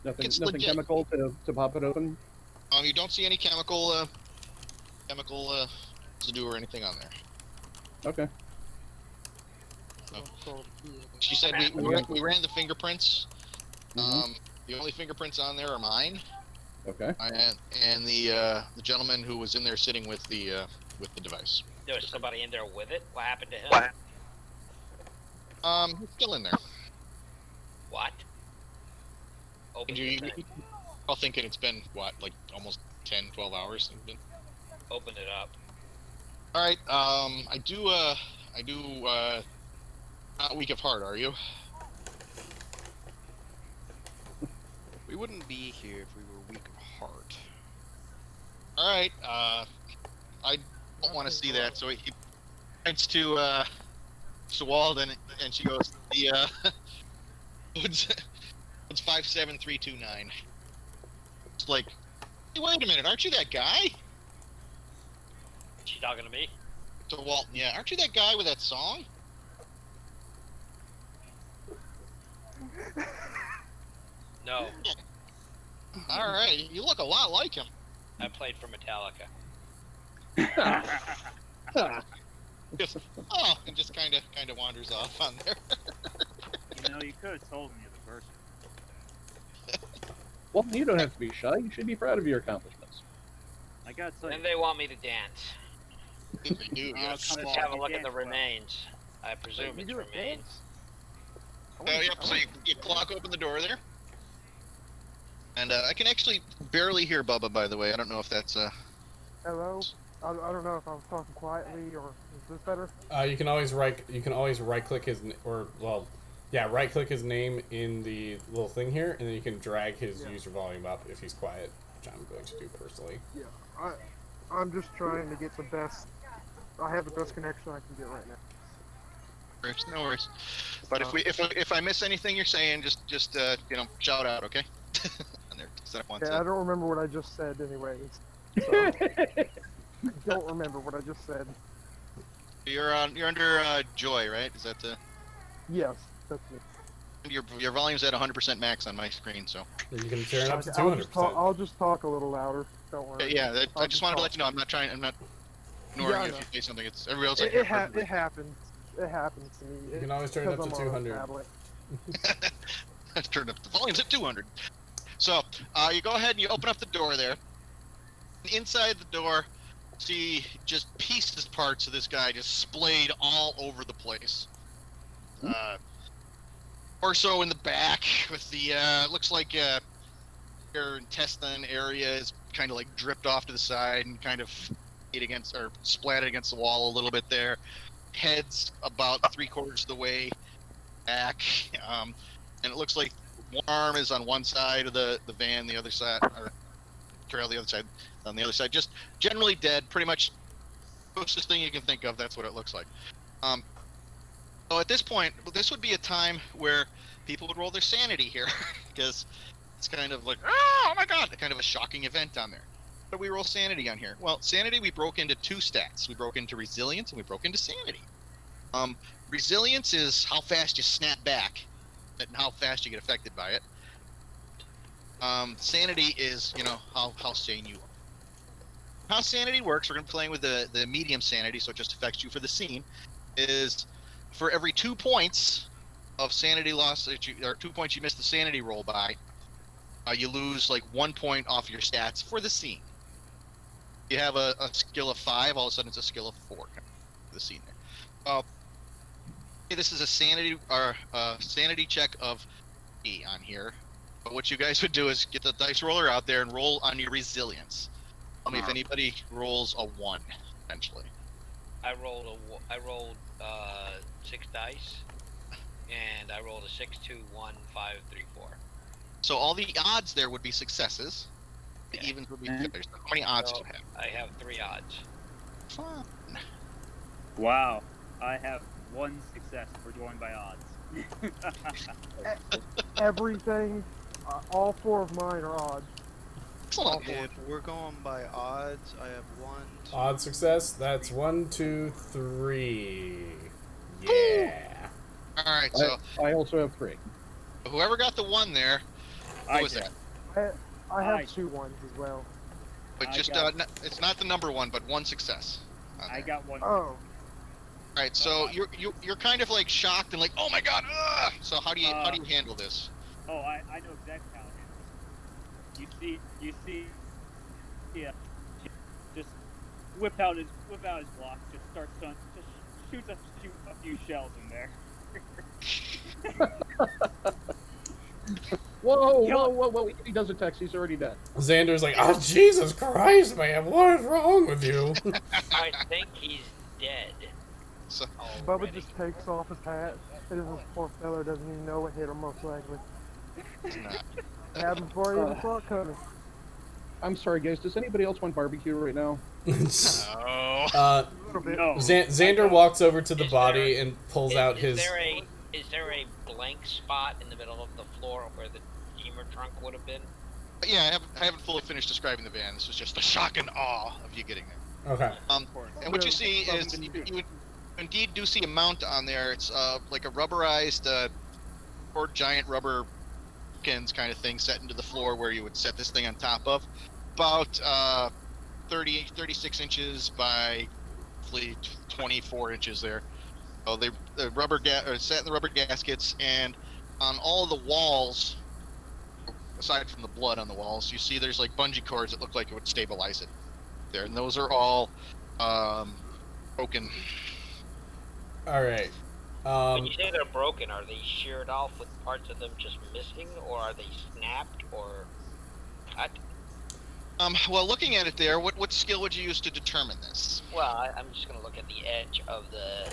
Nothing It's nothing legit. chemical to pop it open. you don't see any chemical residue or anything on there. Okay. She said we ran the fingerprints. The only fingerprints on there are mine, Okay. and the gentleman who was in there sitting with the device. There was somebody in there with it. What happened to him? He's still in there. What? Open And the you thing. all thinking it's been what, like almost 10, 12 hours? Open it up. All right. I do. Not weak of heart, are you? We wouldn't be here if we were weak of heart. All right. I don't want to see that. So he points to Walden, and she goes, "The it's 57329." It's like, hey, wait a minute, aren't you that guy? She talking to me? To Walton, yeah, aren't you that guy with that song? No, All right, you look a lot like him. I played for Metallica. Just, and just kind of wanders off on there. You know, you could have told me the first. Well, you don't have to be shy. You should be proud of your accomplishments. I gotta tell you. And they want me to dance. They do, Oh, yes. come Let's on, have a you look at the dance well. remains. I presume You it's do it, remains. Yep, so you clock open the door there. And I can actually barely hear Bubba, by the way. I don't know if that's Hello? I don't know if I was talking quietly or is this better? You can always right click his right click his name in the little thing here, and then you can drag his user volume up if he's quiet, which I'm going to do personally. Yeah. I'm just trying to get the best. I have the best connection I can get right now. no worries. But if I miss anything you're saying, just shout out, okay? And there, set up one Yeah, set. I don't remember what I just said anyways. So, I don't remember what I just said. You're under Joy, right? Is that the Yes, that's it. your volume's at 100% max on my screen, so. Or you can turn it up to I'll 200%. I'll just talk a little louder. Don't worry. Yeah, I I'll just wanted to talk. let you know I'm not ignoring Yeah, I you if know. you say something. It's everybody else like It happens. It happens to me. You can always turn it up to because I'm on a 200. tablet. Let's turn up the volume's at 200. So you go ahead and you open up the door there. Inside the door, see just pieces parts of this guy just splayed all over the place. Torso in the back with the looks like your intestine area is kind of like dripped off to the side and kind of splatted against the wall a little bit there. Head's about 3/4 of the way back, and it looks like one arm is on one side of the van, the other side, or trail the other side, on the other side. Just generally dead, pretty much closest thing you can think of. That's what it looks like. So at this point, this would be a time where people would roll their sanity here, because it's kind of like, oh my god, kind of a shocking event on there. But we roll sanity on here. Well, sanity we broke into two stats. We broke into resilience and we broke into sanity. Resilience is how fast you snap back and how fast you get affected by it. Sanity is, how sane you are. How sanity works, we're going to be playing with the medium sanity, so it just affects you for the scene, is for every 2 points of sanity loss, or 2 points you miss the sanity roll by, you lose like 1 point off your stats for the scene. You have a skill of 5, all of a sudden it's a skill of 4 for the scene there. This is a sanity check of E on here. But what you guys would do is get the dice roller out there and roll on your resilience. Tell me if anybody rolls a 1, eventually. I rolled 6 dice, and I rolled a 6, 2, 1, 5, 3, 4. So all the odds there would be successes. The Okay. evens would be failures. How many odds do So you have? I have 3 odds. Fun. Wow, I have 1 success. We're going by odds. Everything, all 4 of mine are odds. Excellent. If we're going by odds, I have 1, 2, Odd success. That's 1, 2, 3. Yeah. All right, so I also have 3. whoever got the 1 there, what was did. that? I have Nice. 2 ones as well. But I just got- it's not the number 1, but 1 success. on I there. got 1. Oh, All right, so you're kind of like shocked and like, oh my god! Ugh! So how do you handle this? Oh, I know exactly how it is. You see, yeah, just whip out his block, just starts to shoot a few shells in there. Whoa! He does a text. He's already dead. Xander's like, oh, Jesus Christ, man, what is wrong with you? I think he's dead. So Bubba already. just takes off his hat, and this poor fella doesn't even know what hit him most likely. it's not. Happened before you even saw it coming. I'm sorry, guys. Does anybody else want barbecue right now? Oh. A little bit. No. Xander walks over to the Is body there- and pulls out his. Is there a blank spot in the middle of the floor where the steamer trunk would have been? Yeah, I haven't fully finished describing the van. This was just a shock and awe of you getting there. Okay. And what you see is you indeed do see a mount on there. It's like a rubberized, or giant rubber pins kind of thing set into the floor where you would set this thing on top of. About 36 inches by roughly 24 inches there. So the rubber set in the rubber gaskets, and on all of the walls, aside from the blood on the walls, you see there's like bungee cords that look like it would stabilize it there, and those are all broken. All right. When you say they're broken, are they sheared off with parts of them just missing, or are they snapped, or cut? Well, looking at it there, what skill would you use to determine this? Well, I'm just going to look at the edge of the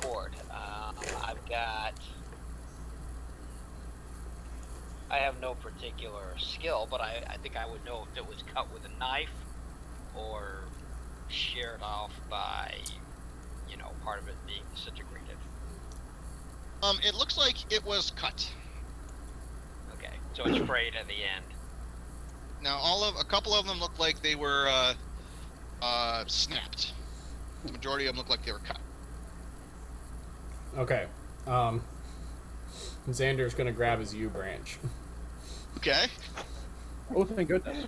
cord. I have no particular skill, but I think I would know if it was cut with a knife or sheared off by, part of it being disintegrated. It looks like it was cut. Okay, so it's frayed at the end. Now, a couple of them look like they were snapped. The majority of them look like they were cut. Okay. Xander's gonna grab his U branch. Okay. Oh, thank goodness.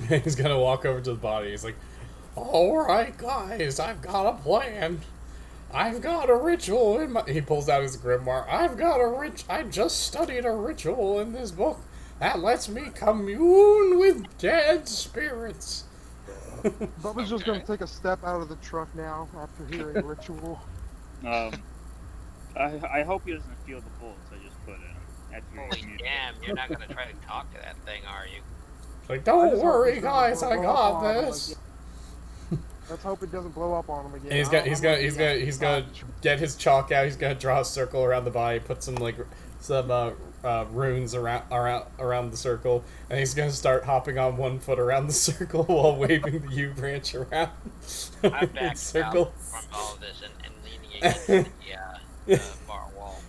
He's gonna walk over to the body. He's like, "All right, guys, I've got a plan. I've got a ritual in my." He pulls out his grimoire. I just studied a ritual in this book that lets me commune with dead spirits. Bubba's just gonna take a step out of the truck now after hearing ritual. I hope he doesn't feel the bullets I just put in him. Holy damn, you're not going to try to talk to that thing, are you? Like, I don't just hope worry, it doesn't guys, I blow got up on him this. again. Let's hope it doesn't blow up on him again. And he's gonna get his chalk out. He's gonna draw a circle around the body, put some runes around the circle, and he's gonna start hopping on one foot around the circle while waving the U branch around. I'm backed out from all of this and leaning against the far wall.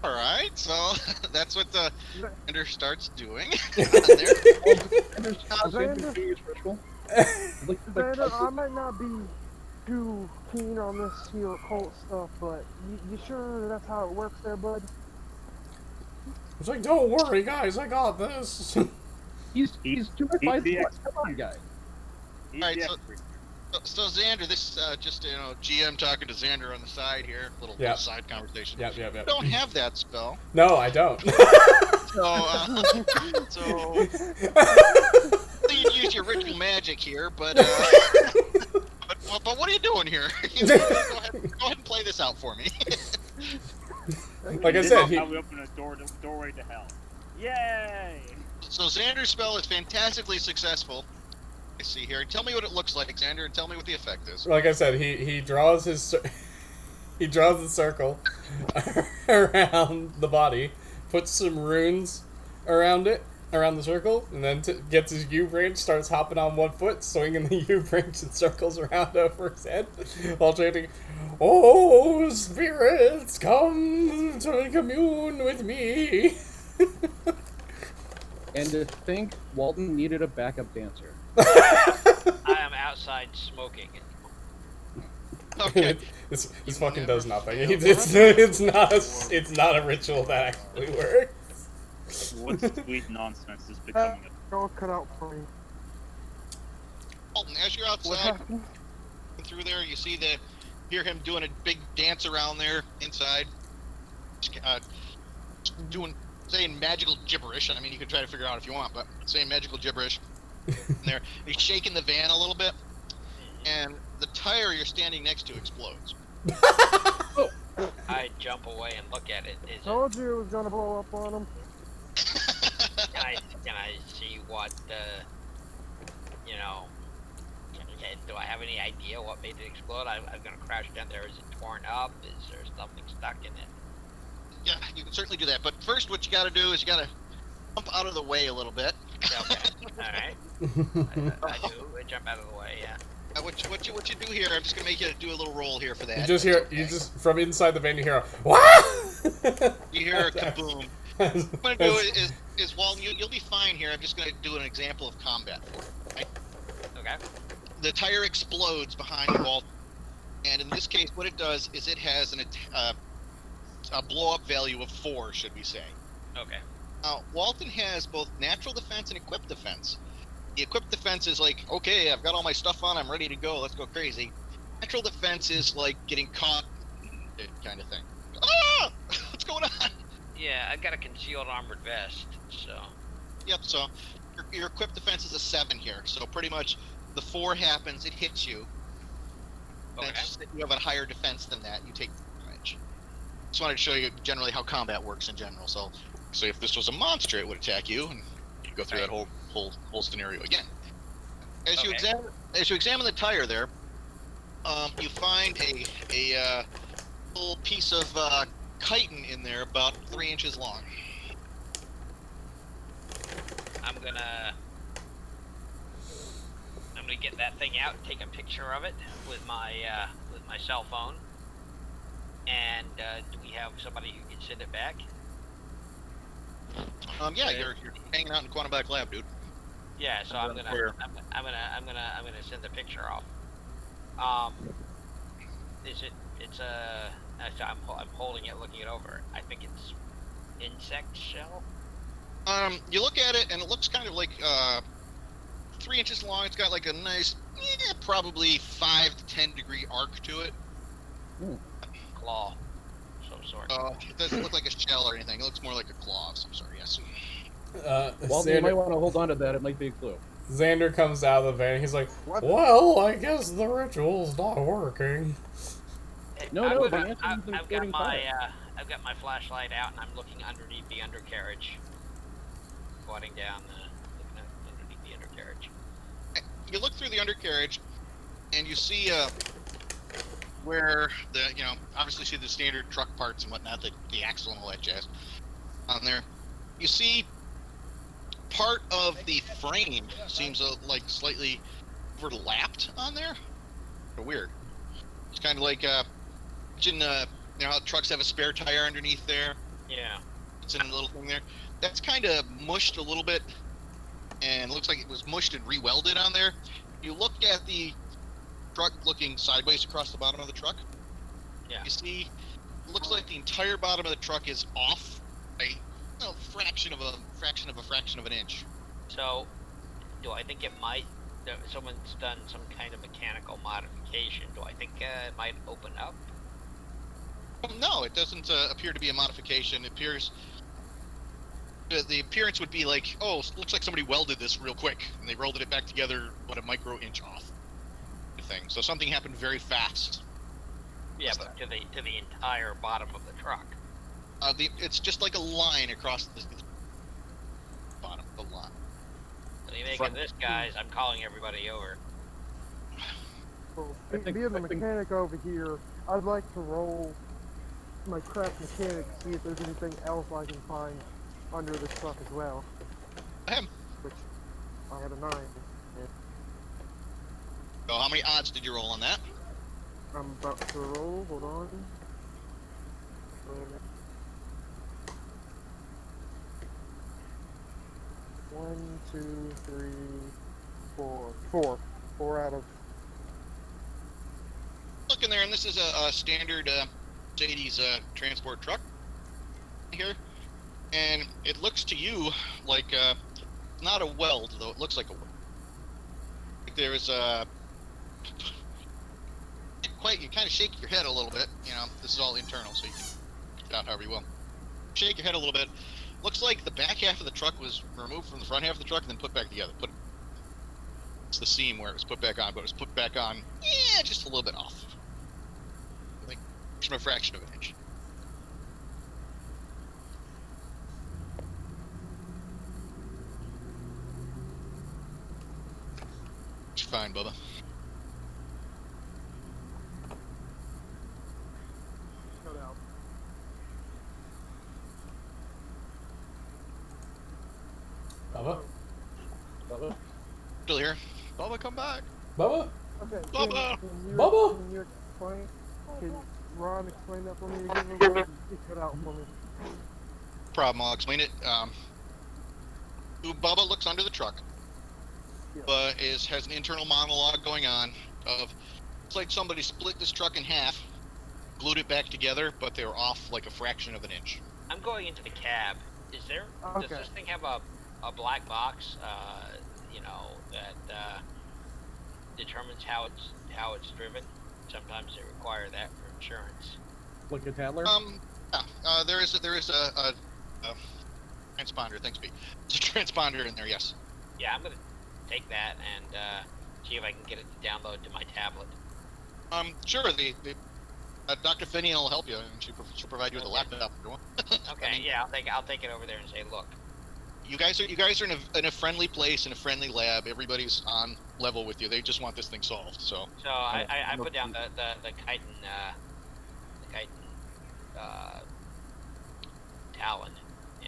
All right, so that's what the Ender starts doing. Xander, I might not be too keen on this here occult stuff, but you sure that's how it works there, bud? It's like, don't worry, guys, I got this. He's 2.5 plus. Come on, guy. He's Alright, the so- expert. So Xander, this just GM talking to Xander on the side here, little side conversation. Yep. You don't have that spell, No, I don't. so you use your ritual magic here, but what are you doing here? Go ahead and play this out for me. Like I This said, is how we open a doorway to hell. Yay! So Xander's spell is fantastically successful. I see here. Tell me what it looks like, Xander, and tell me what the effect is. like I said, he draws he draws a circle around the body, puts some runes around the circle, and then gets his U branch, starts hopping on one foot, swinging the U branch and circles around over his head, while chanting, "Oh, spirits, come to commune with me." And to think Walton needed a backup dancer. I am outside smoking. Okay. This fucking does nothing. It's not a ritual that actually works. What sweet nonsense is becoming a... All cut out for me. Alton, as you're What outside happened? through there, you hear him doing a big dance around there inside, saying magical gibberish. I mean, you can try to figure out if you want, but saying magical gibberish. There, he's shaking the van a little bit, and the tire you're standing next to explodes. I jump away and look at it. Is it Told you it was gonna blow up on him. can I see what do I have any idea what made it explode? I'm gonna crash down there. Is it torn up? Is there something stuck in it? Yeah, you can certainly do that. But first, what you got to do is you got to jump out of the way a little bit. Okay. All right. I do. I jump out of the way. Yeah. What you do here? I'm just gonna make you do a little roll here for that. You just That's hear, okay. you just from inside the van, you hear, "Wah!" You hear a kaboom. What I'm gonna do is while you'll be fine here. I'm just gonna do an example of combat. Right? Okay. The tire explodes behind Walt, and in this case, what it does is it has a blow-up value of 4, should we say? Okay. Walton has both natural defense and equipped defense. The equipped defense is like, okay, I've got all my stuff on, I'm ready to go, let's go crazy. Natural defense is like getting caught, kind of thing. Ah! What's going on? Yeah, I've got a concealed armored vest, so. Yep, so your equipped defense is a 7 here, so pretty much the 4 happens, it hits you. Okay. And it's just that you have a higher defense than that, you take damage. Just wanted to show you generally how combat works in general. So if this was a monster, it would attack you, and you go through that whole scenario again. As you examine the tire there, you find a little piece of chitin in there about 3 inches long. I'm gonna get that thing out and take a picture of it with my cell phone. And do we have somebody who can send it back? Yeah, you're hanging out in Quantum Black Lab, dude. Yeah, so I'm gonna send the picture off. I'm holding it, looking it over. I think it's insect shell. You look at it and it looks kind of like 3 inches long. It's got like a nice, probably 5 to 10 degree arc to it. Ooh. Claw, some sort. It doesn't look like a shell or anything. It looks more like a claw of some sort. Yes. Well, you might want to hold on to that. It might be a clue. Xander comes out of the van. He's like, "Well, I guess the ritual's not working." No, I've got my flashlight out and I'm looking underneath the undercarriage, squatting down, looking underneath the undercarriage. You look through the undercarriage, and you see where obviously see the standard truck parts and whatnot, the axle and all that jazz on there. You see part of the frame seems like slightly overlapped on there. Weird. It's kind of like how trucks have a spare tire underneath there. Yeah. It's in a little thing there. That's kind of mushed a little bit, and looks like it was mushed and re-welded on there. You look at the truck looking sideways across the bottom of the truck. Yeah. You see, it looks like the entire bottom of the truck is off a fraction of an inch. So, do I think someone's done some kind of mechanical modification? Do I think it might open up? No, it doesn't appear to be a modification. It appears the appearance would be like, looks like somebody welded this real quick and they rolled it back together, a micro inch off. Thing. So something happened very fast. Yeah, but to the entire bottom of the truck. It's just like a line across the bottom of the line. So you making this, guys? I'm calling everybody over. Well, being the mechanic over here, I'd like to roll my craft mechanic to see if there's anything else I can find under this truck as well. Which I had a 9. So how many odds did you roll on that? I'm about to roll. Hold on. 1, 2, 3, 4. 4 out of. Look in there, and this is a standard Mercedes transport truck here, and it looks to you like not a weld, though it looks like a weld. There's you kind of shake your head a little bit. This is all internal, so you can get it out however you will. Shake your head a little bit. Looks like the back half of the truck was removed from the front half of the truck and then put back together. It's the seam where it was put back on, but it was put back on, just a little bit off. Like a fraction of an inch. It's fine, Bubba. Bubba? Bubba? Still here? Bubba, come back. Bubba? Okay, Bubba! Bubba? Can you explain? Can Ron explain that for me again? Real quick? You cut out for me. Problem, I'll explain it. Bubba looks under the truck, Yeah. but has an internal monologue going on of, it's like somebody split this truck in half, glued it back together, but they were off like a fraction of an inch. I'm going into the cab. Does Okay. this thing have a black box, that determines how it's driven? Sometimes they require that for insurance. Like a Tadler? There is a transponder. Thanks, Pete. There's a transponder in there. Yes. Yeah, I'm gonna take that and see if I can get it to download to my tablet. Sure. Dr. Finney will help you, and she'll provide you with a laptop if you want. Okay, I mean, yeah, I'll take it over there and say, look. You guys are in a friendly place, in a friendly lab. Everybody's on level with you. They just want this thing solved. So. So I put down the chitin talon,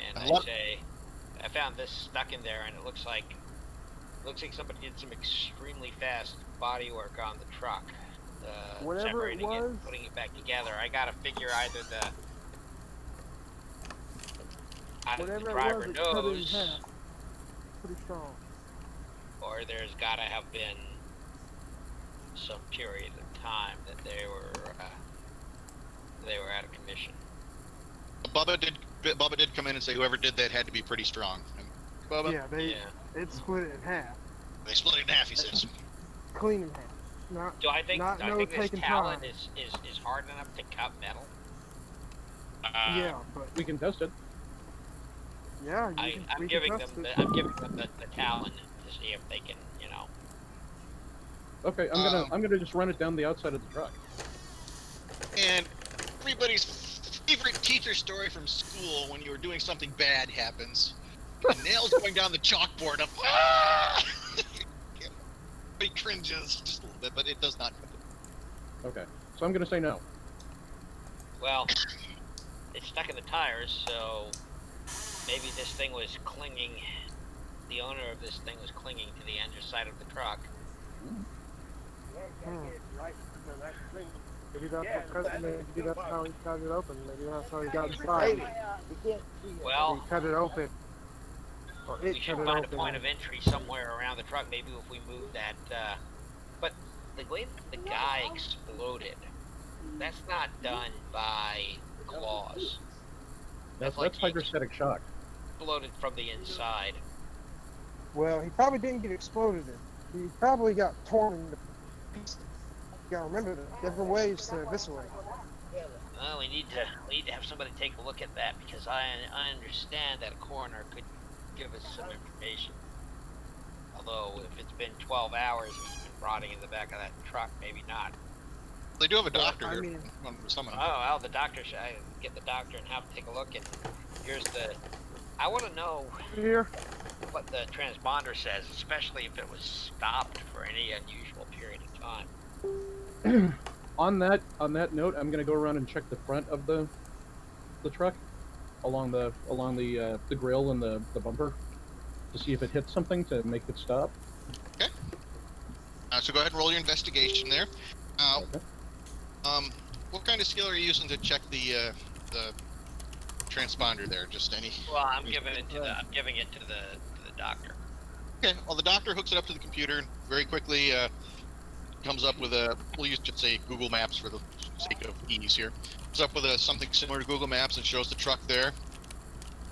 and I say I found this stuck in there, and it looks like somebody did some extremely fast body work on the truck. Whatever it Separating was, putting it back together. I gotta figure either the whatever it driver was, it cut it in knows, half. Pretty strong. or there's gotta have been some period of time that they were out of commission. Bubba did come in and say whoever did that had to be pretty strong. And Bubba, Yeah, it split it in half. they split it in half. He says. Clean in half. Not, Do I think not do I no think this taking talon time. is hard enough to cut metal? Yeah, but We can test it. yeah, I'm we giving can them test it. I'm giving them the talon to see if they can, Okay, I'm gonna just run it down the outside of the truck. And everybody's favorite teacher story from school when you were doing something bad happens. The nails going down the chalkboard up. He cringes just a little bit, but it does not happen. Okay, so I'm gonna say no. Well, it's stuck in the tires, so maybe this thing was clinging. The owner of this thing was clinging to the underside of the truck. Maybe that's how he cut it open. Maybe that's how he got inside. Well, He cut it open. Or we it should cut it find a open. point of entry somewhere around the truck. Maybe if we move that. But the way the guy exploded, that's not done by claws. That's like hydrostatic shock. Exploded from the inside. Well, he probably didn't get exploded in. He probably got torn into pieces. You gotta remember that. Different ways to eviscerate. Well, we need to have somebody take a look at that because I understand that a coroner could give us some information. Although if it's been 12 hours and it's been rotting in the back of that truck, maybe not. They do have a doctor I here. mean- Someone. Oh, well, the doctor should get the doctor and have him take a look. And here's the. I want to know Here. what the transponder says, especially if it was stopped for any unusual period of time. On that note, I'm gonna go around and check the front of the truck, along the grill and the bumper, to see if it hit something to make it stop. Okay. So go ahead and roll your investigation there. Okay. What kind of skill are you using to check the transponder there? Just any? Well, I'm giving it to the doctor. Okay. Well, the doctor hooks it up to the computer and very quickly comes up with we'll just say Google Maps for the sake of ease here. Comes up with something similar to Google Maps and shows the truck there.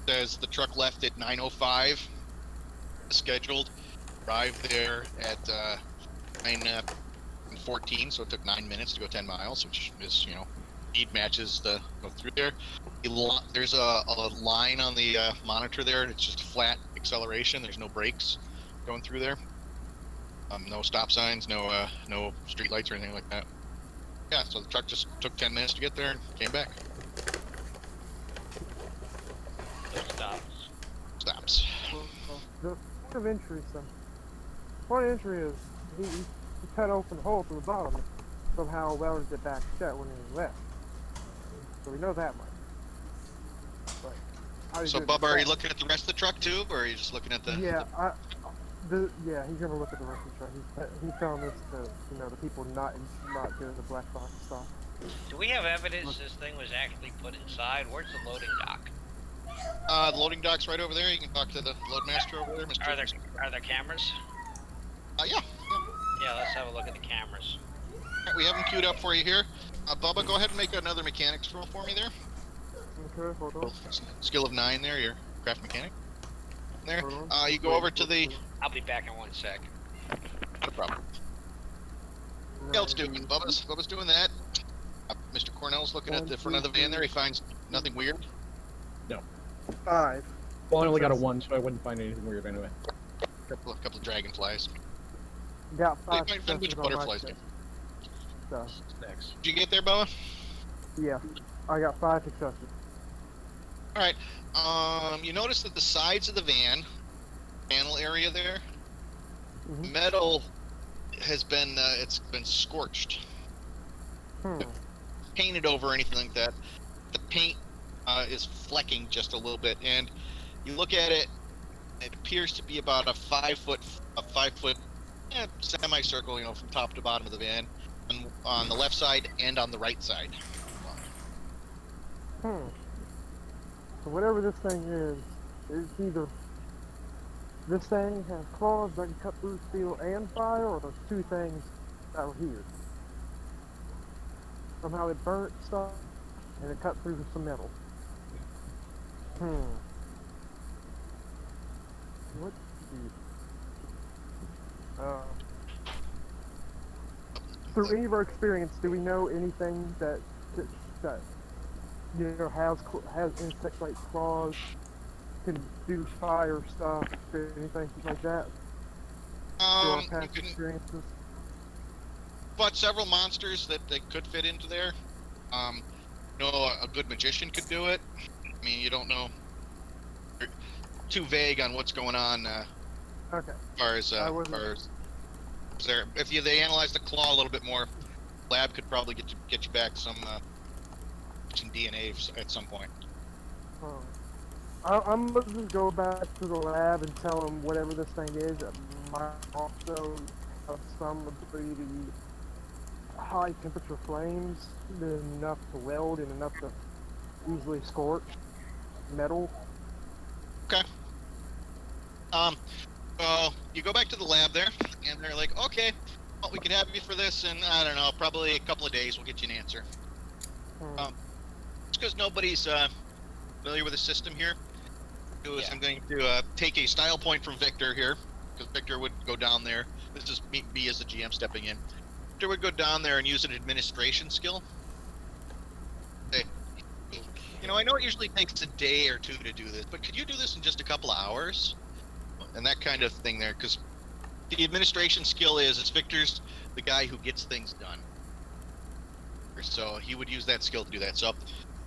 Says the truck left at 9:05, scheduled. Arrived there at 9:14, so it took 9 minutes to go 10 miles, which is, speed matches the go through there. There's a line on the monitor there. It's just flat acceleration. There's no brakes going through there. No stop signs, no street lights or anything like that. Yeah, so the truck just took 10 minutes to get there and came back. So it stops. Stops. The point of entry, point of entry is he cut open the hole to the bottom and somehow welded it back shut when he left. So we know that much. But I So, did Bubba, are you that. looking at the rest of the truck too, or are you just looking at the? Yeah, yeah, he's gonna look at the rest of the truck. He's telling us to, the people not doing the black box stuff. Do we have evidence this thing was actually put inside? Where's the loading dock? The loading dock's right over there. You can talk to the loadmaster over there, Mr. Are there cameras? Yeah. Yeah, let's have a look at the cameras. Alright, we have them queued up for you here. Bubba, go ahead and make another mechanics roll for me there. Okay, hold on. Skill of 9 there, your craft mechanic. There. Hold on. You go over to the. I'll be back in 1 sec. Not a problem. What else doing? Bubba's doing that. Mr. Cornell's looking at the front of the van there. He finds nothing weird. 5. Well, I only got a 1, so I wouldn't find anything weird anyway. A couple of dragonflies. Got You 5 might find a bunch successes of on my butterflies check. there. So, Next. Did you get there, Bubba? yeah, I got 5 successes. Alright. You notice that the sides of the van, panel area there, Mhm. metal has been it's been scorched. Painted over or anything like that. The paint is flecking just a little bit, and you look at it. It appears to be about a 5 foot semicircle, from top to bottom of the van, on the left side and on the right side. So whatever this thing is, it's either this thing has claws that can cut through steel and fire, or there's 2 things that were here. Somehow it burnt stuff, and it cut through some metal. What through any of our experience, do we know anything that has insect-like claws, can do fire stuff, or anything like that? Through our You past can experiences. fought several monsters that could fit into there. A good magician could do it. I mean, you don't know. You're too vague on what's going on. Okay. As far as there, if they analyze the claw a little bit more, lab could probably get you back some DNA at some point. I'm gonna just go back to the lab and tell them whatever this thing is. It might also have some ability to use high temperature flames, enough to weld and enough to easily scorch metal. Okay. So you go back to the lab there, and they're like, okay, well, we can have you for this, and I don't know, probably a couple of days we'll get you an answer. It's because nobody's familiar with the system here. I'm going to take a style point from Victor here, because Victor would go down there. This is me as the GM stepping in. Victor would go down there and use an administration skill. Say, I know it usually takes a day or 2 to do this, but could you do this in just a couple of hours? And that kind of thing there, because the administration skill is Victor's the guy who gets things done. So he would use that skill to do that. So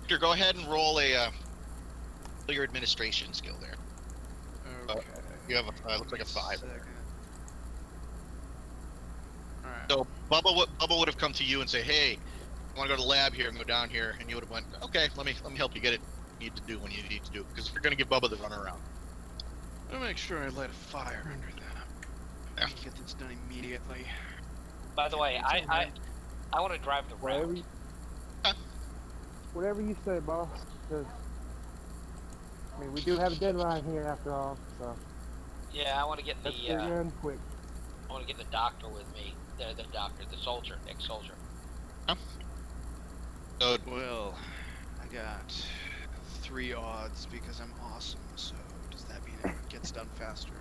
Victor, go ahead and roll your administration skill there. Okay. You have looks like a 5. Alright. So Bubba would have come to you and say, "Hey, I want to go to the lab here and go down here," and you would have went, "Okay, let me help you get it. You need to do when you need to do," because you're going to give Bubba the runaround. I'll make sure I light a fire under them. Yeah. Get this done immediately. By the way, I want to drive the round. Whatever you say, boss. 'Cause, I mean, we do have a deadline here after all, so Yeah, I want to get let's the get it done quick. I want to get the doctor with me. The doctor, the soldier, ex-soldier. So Well, I got 3 odds because I'm awesome, so does that mean it gets done faster?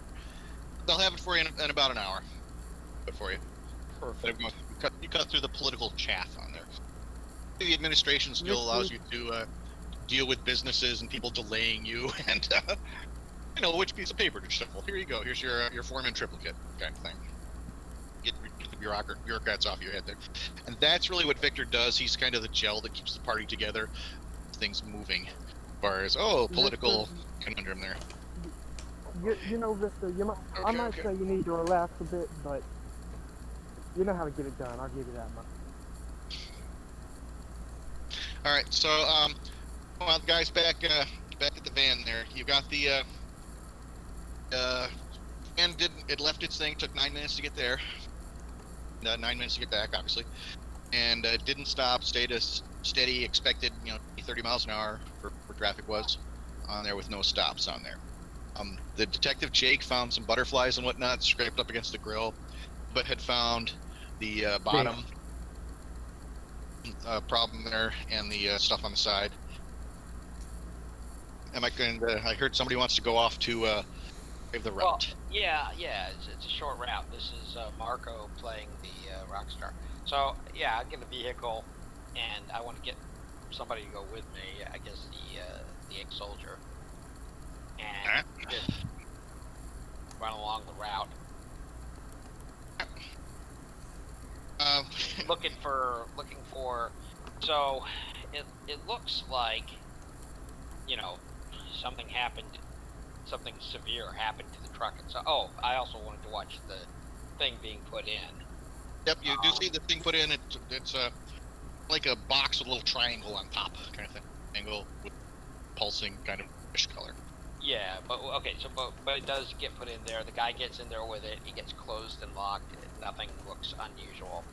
they'll have it for you in about an hour. Good for you. Perfect. You cut through the political chaff on there. The administration skill allows you to deal with businesses and people delaying you, and which piece of paper to shuffle. Here you go. Here's your foreman triplicate kind of thing. Get the bureaucrats off your head there, and that's really what Victor does. He's kind of the gel that keeps the party together, things moving. As far as political conundrum there. Victor, I might say you need to relax a bit, but you know how to get it done. I'll give you that much. All right, so while the guy's back back at the van there. You got the van didn't. It left its thing. Took 9 minutes to get there. 9 minutes to get back, obviously, and it didn't stop. Stayed a steady, expected, 30 miles an hour for where traffic was on there with no stops on there. The detective Jake found some butterflies and whatnot scraped up against the grill, but had found the bottom problem there and the stuff on the side. I heard somebody wants to go off to the route. Well, yeah, it's a short route. This is Marco playing the Rockstar. So yeah, I'll get a vehicle, and I want to get somebody to go with me. I guess the ex-soldier, and just run along the route, looking for. So it looks like, something happened. Something severe happened to the truck, and so I also wanted to watch the thing being put in. Yep, you do see the thing put in. It's like a box with a little triangle on top, kind of thing. Angle with pulsing kind of fish color. Yeah, but okay, so but it does get put in there. The guy gets in there with it. He gets closed and locked. Nothing looks unusual.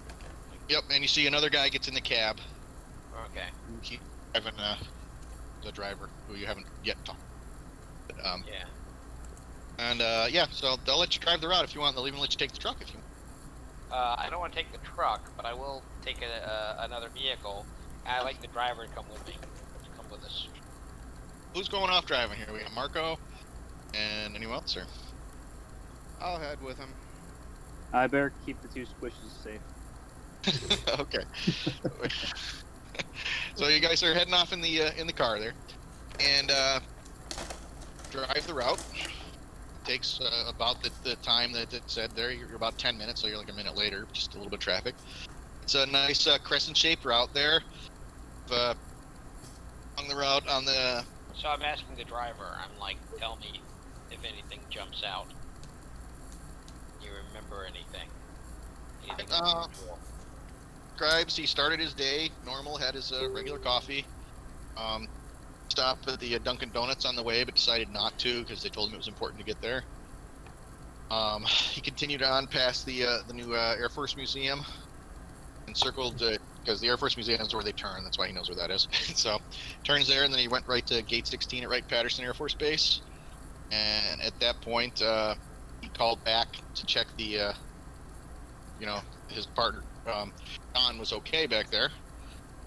Yep, and you see another guy gets in the cab. Okay. Keep driving the driver, who you haven't yet talked. Yeah. And so they'll let you drive the route if you want. They'll even let you take the truck if you want. I don't want to take the truck, but I will take another vehicle. I like the driver to come with me. To come with us. Who's going off driving here? We have Marco and anyone else, or? I'll head with him. I better keep the two squishes safe. Okay. So you guys are heading off in the car there, and drive the route. It takes about the time that it said there. You're about 10 minutes, so you're like a minute later, just a little bit of traffic. It's a nice crescent-shaped route there. On the route on the. So I'm asking the driver. I'm like, tell me if anything jumps out. You remember anything? Anything unusual? Describes he started his day normal, had his regular coffee. Stopped at the Dunkin' Donuts on the way, but decided not to because they told him it was important to get there. He continued on past the new Air Force Museum and circled because the Air Force Museum is where they turn. That's why he knows where that is. So turns there, and then he went right to Gate 16 at Wright-Patterson Air Force Base. And at that point, he called back to check the, his partner Don was okay back there.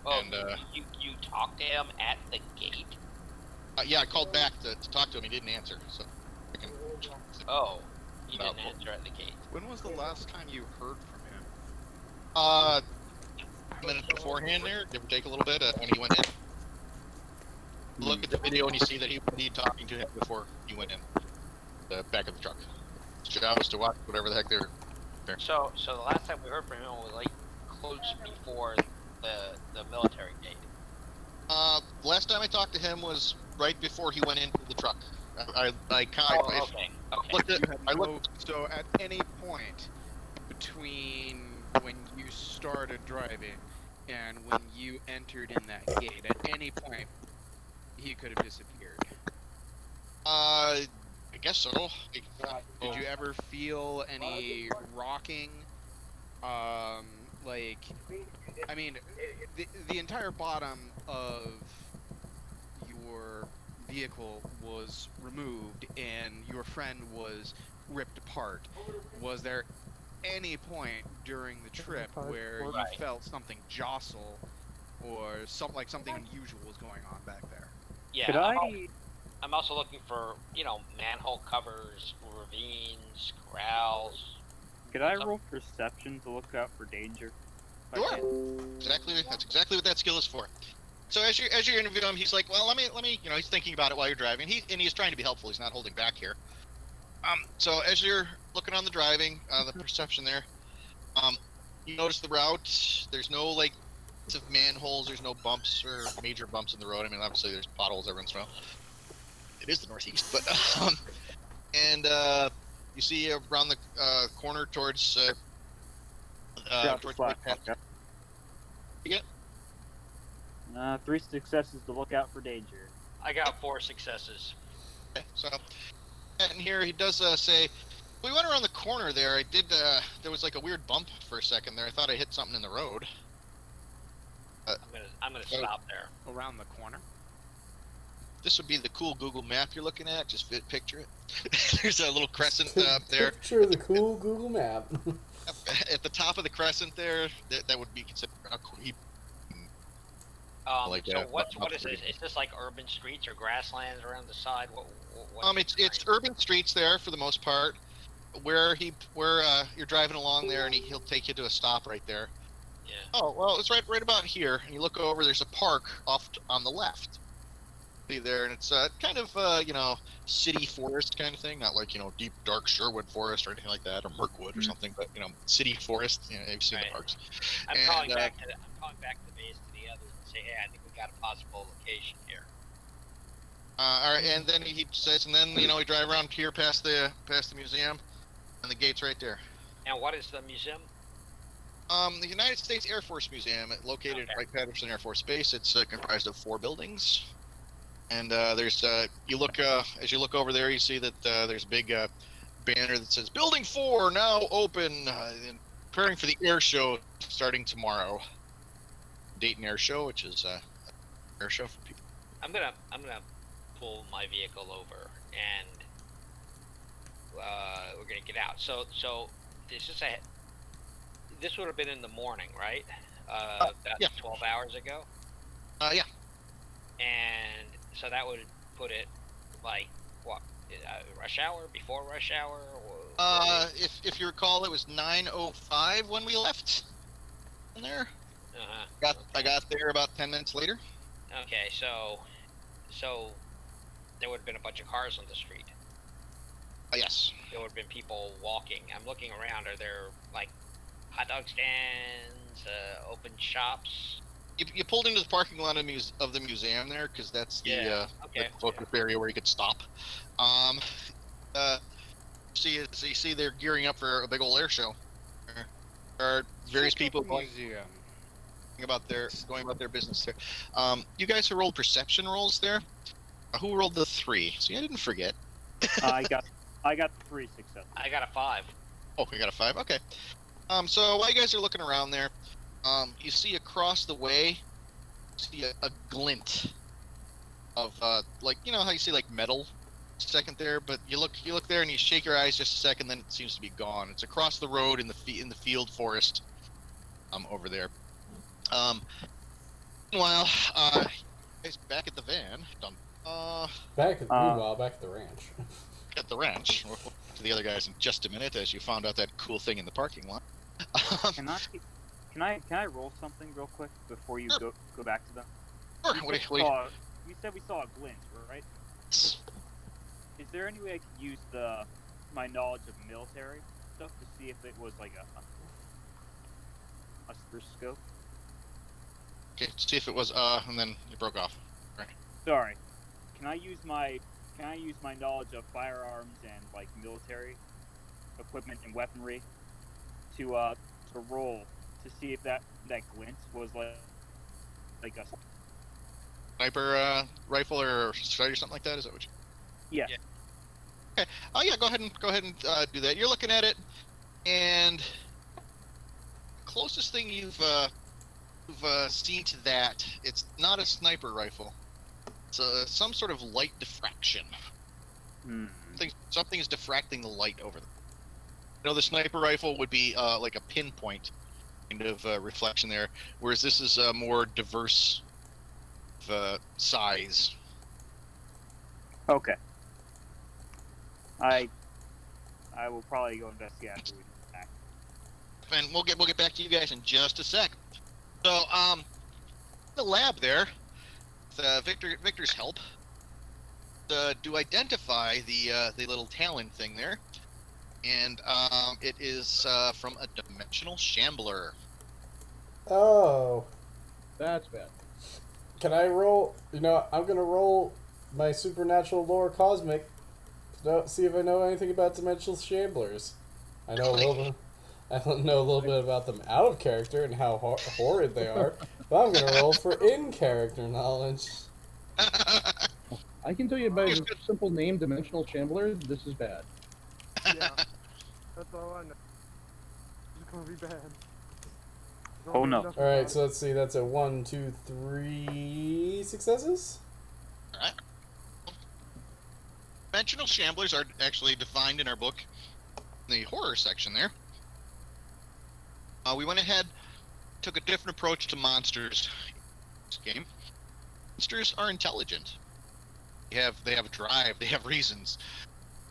Oh, and you talked to him at the gate? yeah, I called back to talk to him. He didn't answer. So. Oh, he didn't answer at the gate. When was the last time you heard from him? A minute beforehand there, give or take a little bit, when he went in. Look at the video and you see that he would be talking to him before he went in the back of the truck. His job was to watch whatever the heck they're there. So the last time we heard from him was like close before the military gate. Last time I talked to him was right before he went into the truck. I Okay. So at any point between when you started driving and when you entered in that gate, at any point he could have disappeared. I guess so. Did you ever feel any rocking? The entire bottom of your vehicle was removed and your friend was ripped apart. Was there any point during the trip where you felt something jostle or something unusual was going on back there? Yeah. I'm also looking for, manhole covers, ravines, corrals. Could I roll perception to look out for danger? Sure. That's exactly what that skill is for. So as you're interviewing him, he's like, well, let me, he's thinking about it while you're driving. He's trying to be helpful. He's not holding back here. So as you're looking on the driving, the perception there, you notice the route. There's no of manholes. There's no bumps or major bumps in the road. I mean, obviously there's potholes every once in a while. It is the Northeast, but you see around the corner towards You get 3 successes to look out for danger. I got 4 successes. Okay, so, and here he does say, we went around the corner there. I did. There was like a weird bump for a second there. I thought I hit something in the road. I'm gonna stop there. Around the corner. This would be the cool Google map you're looking at. Just picture it. There's a little crescent up there. Picture the cool Google map. At the top of the crescent there, that would be considered a heap. Like So that. what is this? Is this like urban streets or grasslands around the side? What It's urban streets there for the most part. Where you're driving along there, and he'll take you to a stop right there. Yeah. Oh well, it's right about here, and you look over. There's a park off on the left. See there, and it's kind of city forest kind of thing, not like deep dark Sherwood forest or anything like that, or Mirkwood or something, but city forest. You've seen the parks. I'm calling back to the base to the others and say, hey, I think we got a possible location here. All right, and then he says, and then we drive around here past the museum, and the gate's right there. And what is the museum? The United States Air Force Museum, located at Wright-Patterson Air Force Base. It's comprised of 4 buildings. And there's as you look over there, you see that there's a big banner that says "Building 4 now open," and preparing for the air show starting tomorrow. Dayton Air Show, which is air show for people. I'm gonna pull my vehicle over and we're gonna get out. So this would have been in the morning, right? Yeah. 12 hours ago. Yeah. And so that would put it like what? Rush hour, before rush hour? Or If you recall, it was 9:05 when we left. In there. I got there about 10 minutes later. Okay, so there would have been a bunch of cars on the street. Yes. There would have been people walking. I'm looking around. Are there like hot dog stands, open shops? You pulled into the parking lot of the museum there, because that's the focus area where you could stop. So you see they're gearing up for a big old air show. There are various people going about their business there. You guys who rolled perception rolls there, who rolled the 3? See, I didn't forget. I got 3 successes. I got a 5. Oh, you got a 5. Okay. So while you guys are looking around there, you see across the way, a glint of like how you see like metal second there, but you look there and you shake your eyes just a second, then it seems to be gone. It's across the road in the field forest over there. Meanwhile, guys back at the van. Back at the ranch. At the ranch. We'll to the other guys in just a minute, as you found out that cool thing in the parking lot. Can I roll something real quick before you go back to them? Sure. You said we saw a glint, right? Is there any way I could use my knowledge of military stuff to see if it was like a scope? Okay, see if it was and then you broke off. Right. Sorry. Can I use my knowledge of firearms and like military equipment and weaponry to roll to see if that glint was like a Sniper rifle or sight or something like that? Is that what you... Yeah. Okay. Oh yeah, go ahead and do that. You're looking at it, and closest thing you've seen to that, it's not a sniper rifle. It's some sort of light diffraction. Something is diffracting the light over them. The sniper rifle would be like a pinpoint kind of reflection there, whereas this is a more diverse size. Okay. I will probably go investigate after we get back. And we'll get back to you guys in just a sec. So, the lab there, with Victor's help, to identify the little talon thing there, and it is from a dimensional shambler. Oh. That's bad. Can I roll? I'm gonna roll my supernatural lore cosmic to see if I know anything about dimensional shamblers. I know a little bit about them out of character and how horrid they are, but I'm gonna roll for in character knowledge. I can tell you by Yes, the good. simple name Dimensional Shambler, this is bad. Yeah, that's all I know. It's gonna be bad. Don't Oh, know no. nothing All right, about so let's see. That's a 1, 2, 3 successes. Alright. Dimensional shamblers are actually defined in our book, in the horror section there. We went ahead, took a different approach to monsters in this game. Monsters are intelligent. They have drive, they have reasons.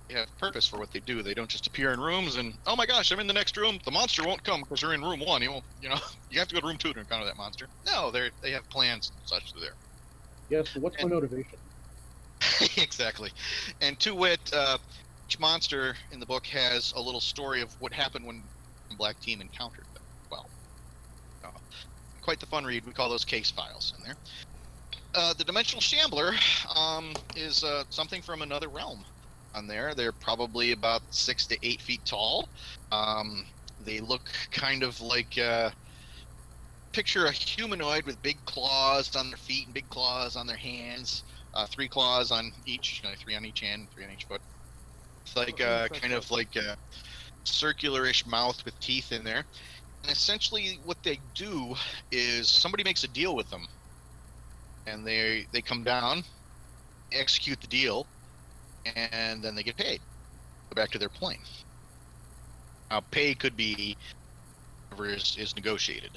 They have purpose for what they do. They don't just appear in rooms and, oh my gosh, I'm in the next room. The monster won't come because you're in room 1. You won't, you have to go to room 2 to encounter that monster. No, they have plans and such there. Yes, but what's my motivation? Exactly. And to wit, each monster in the book has a little story of what happened when the Black Team encountered them. Well, quite the fun read. We call those case files in there. The Dimensional Shambler is something from another realm on there. They're probably about 6 to 8 feet tall. They look kind of like... picture a humanoid with big claws on their feet and big claws on their hands. 3 claws on each, 3 on each hand, 3 on each foot. It's like kind of like a circular-ish mouth with teeth in there. And essentially what they do is somebody makes a deal with them. And they come down, execute the deal, and then they get paid. Go back to their plane. Now, pay could be whatever is negotiated.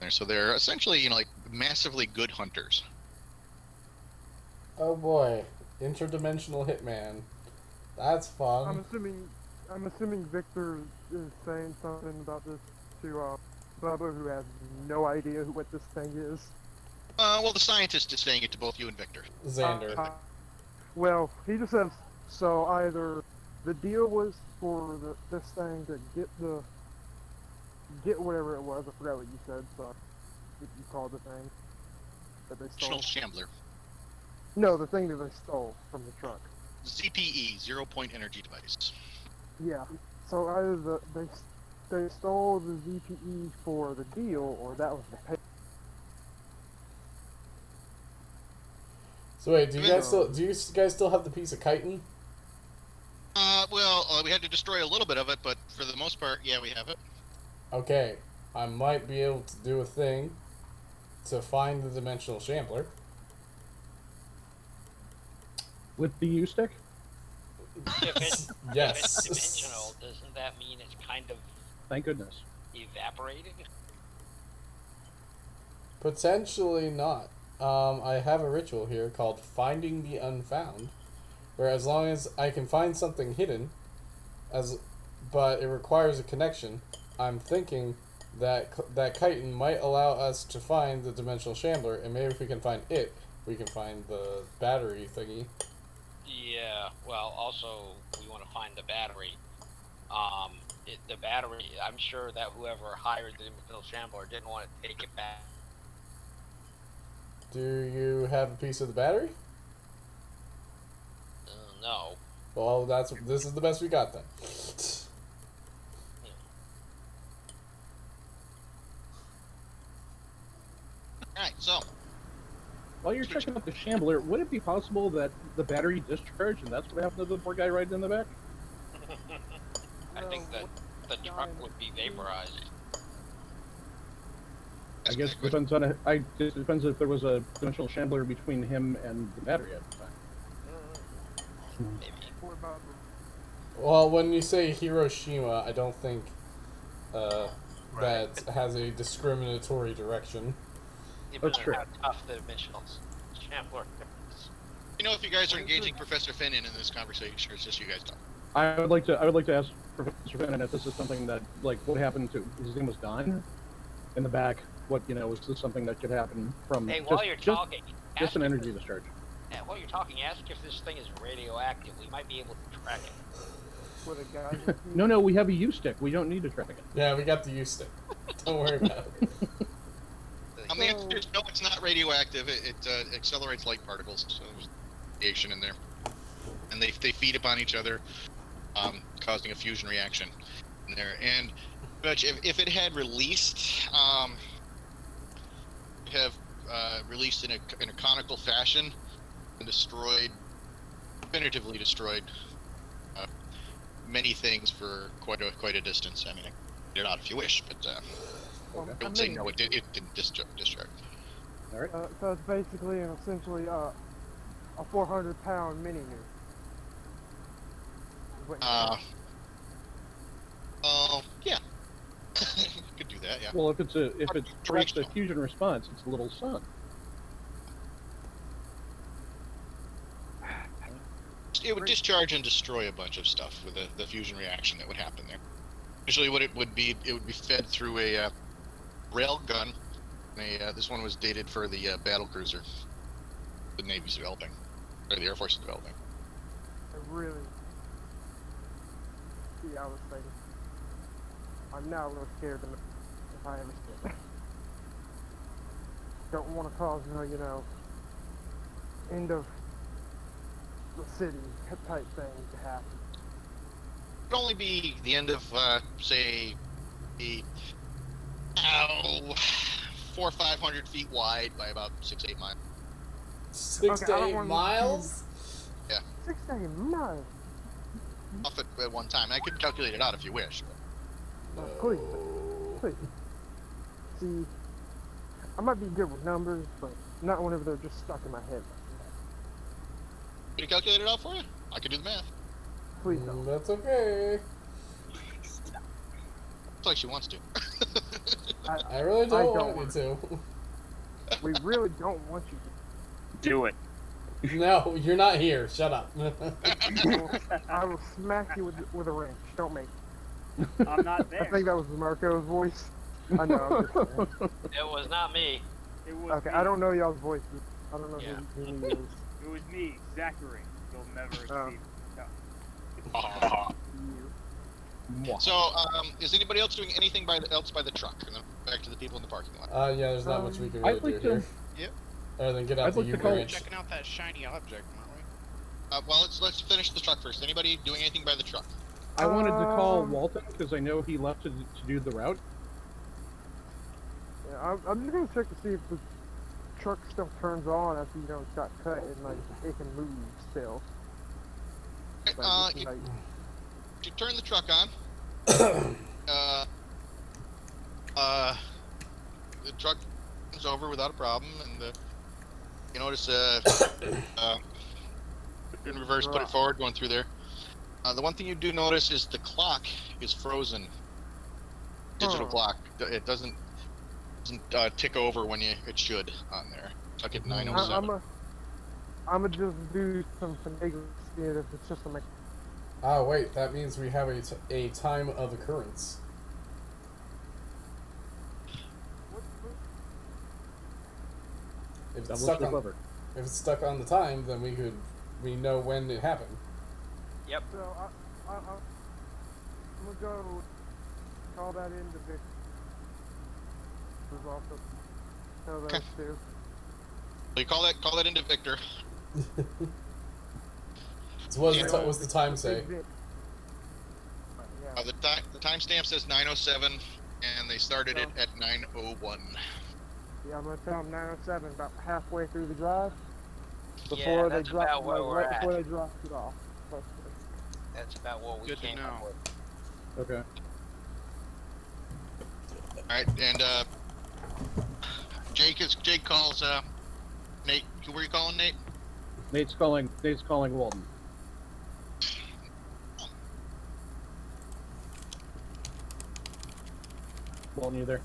So they're essentially, like massively good hunters. Oh boy, interdimensional hitman. That's fun. I'm assuming Victor is saying something about this to Bubba, who has no idea what this thing is. Well, the scientist is saying it to both you and Victor. Xander. Well, he just says, so either the deal was for this thing to get whatever it was. I forgot what you said, so what you called the thing that they stole. Shambler. No, the thing that they stole from the truck. ZPE, 0-point energy device. Yeah. So either they stole the ZPE for the deal, or that was the pay. So wait, do you guys still have the piece of chitin? Well, we had to destroy a little bit of it, but for the most part, yeah, we have it. Okay, I might be able to do a thing to find the dimensional shambler. With the U-stick? If Yes. it's dimensional, doesn't that mean it's kind of Thank goodness. evaporated? Potentially not. I have a ritual here called Finding the Unfound, where as long as I can find something hidden, but it requires a connection, I'm thinking that chitin might allow us to find the dimensional shambler, and maybe if we can find it, we can find the battery thingy. Yeah, well, also, we want to find the battery. The battery, I'm sure that whoever hired the Dimensional Shambler didn't want to take it back. Do you have a piece of the battery? No. Well, this is the best we got then. Alright, so. While you're checking out the Shambler, would it be possible that the battery discharged and that's what happened to the poor guy riding in the back? I think that the truck would be vaporized. I guess it depends on it depends if there was a dimensional shambler between him and the battery at the time. Maybe. What about Well, when you say Hiroshima, I don't think that has a discriminatory direction. That's true. How tough the Dimensional Shambler is. If you guys are engaging Professor Finnan in this conversation, or it's just you guys talking. I would like to ask Professor Finnan if this is something that, like, what happened to his name was Don in the back. What, was this something that could happen from Hey, while you're talking, just an energy discharge? Yeah, while you're talking, ask if this thing is radioactive. We might be able to track it. with a guy? No, we have a U-stick. We don't need to track it. Yeah, we got the U-stick. Don't worry about it. The answer is no, it's not radioactive. It accelerates light particles, so there's radiation in there. And they feed upon each other, causing a fusion reaction in there. And but if it had released, released in a conical fashion, and destroyed, definitively destroyed, many things for quite a distance. I mean, get it out if you wish, but don't say no. It didn't destruct. All right. So it's basically and essentially a 400-pound mini nuke. is what you're saying. Yeah. Could do that, yeah. Well, if it's direct Directional. fusion response, it's a little sun. It would discharge and destroy a bunch of stuff with the fusion reaction that would happen there. Usually, what it would be fed through a rail gun. This one was dated for the battle cruiser the Navy's developing, or the Air Force is developing. I really. See, I was thinking. I'm now a little scared to if I ever see it. Don't want to cause end of the city type thing to happen. It would only be the end of, say, the 400 or 500 feet wide by about 6-8 miles. 6 to 8 miles? 6 to 8 miles. Off at one time. I could calculate it out if you wish. Please. See, I might be good with numbers, but not whenever they're just stuck in my head. Could you calculate it out for you? I could do the math. Please don't. That's okay. It's like she wants to. I really don't want want you to. We really don't want you to. Do it. No, you're not here. Shut up. I will smack you with a wrench. Don't make it. I'm not I there. think that was Marco's voice. I know. I'm just saying. It was not me. It was Okay, me. I don't know y'all's voices. I don't know Yeah. who he is. It was me, Zachary. You'll never Oh. escape. You. So, is anybody else doing anything else by the truck? And then back to the people in the parking lot. Yeah, there's not much we can I'd really like do to- here. Yep. Other than get out I'd the like to U call- branch. Checking out that shiny object, aren't we? Well, let's finish the truck first. Anybody doing anything by the truck? I wanted to call Walton because I know he left to do the route. Yeah, I'm just gonna check to see if the truck stuff turns on after it got cut and like it can move still. Like, You, like, you turn the truck on. The truck comes over without a problem, and you notice in reverse, put it forward, going through there. The one thing you do notice is the clock is frozen. Digital clock. It doesn't tick over when it should on there. Stuck at 9:07. I'm gonna just do some finagling to see if it's just a mechanic. Ah, wait, that means we have a time of occurrence. If it's, That stuck was on, clever. if it's stuck on the time, then we know when it happened. Yep. So I'm gonna go call that into Vic. There's also tell those two. So you call that into Victor. So what's the time say? Big Vic. Yeah. The timestamp says 9:07, and they started it at 9:01. Yeah, I'm gonna tell them 9:07, about halfway through the drive. Yeah, Before they that's drop, about where we're right at. before they dropped it off. That's about what we Good to came know. up with. Okay. All right, and Jake calls Nate. Who were you calling, Nate? Nate's calling Walton. Walton, you there?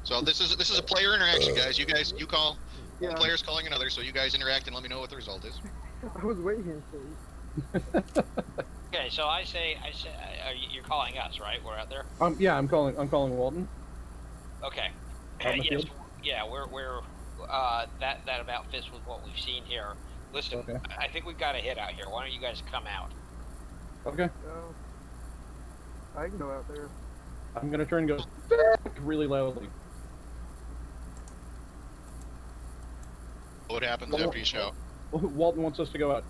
So this is a player interaction, guys. You call. Yeah, One player's calling another, so you guys interact and let me know what the result is. I was waiting for you. Okay, so I say, you're calling us, right? We're out there. Yeah, I'm calling Walton. Okay. Out in the Yes. field? Yeah, we're that about fits with what we've seen here. Listen, Okay. I think we've got a hit out here. Why don't you guys come out? Okay. I can go out there. I'm gonna turn and go really loudly. What happens after you shout? Walton wants us to go out.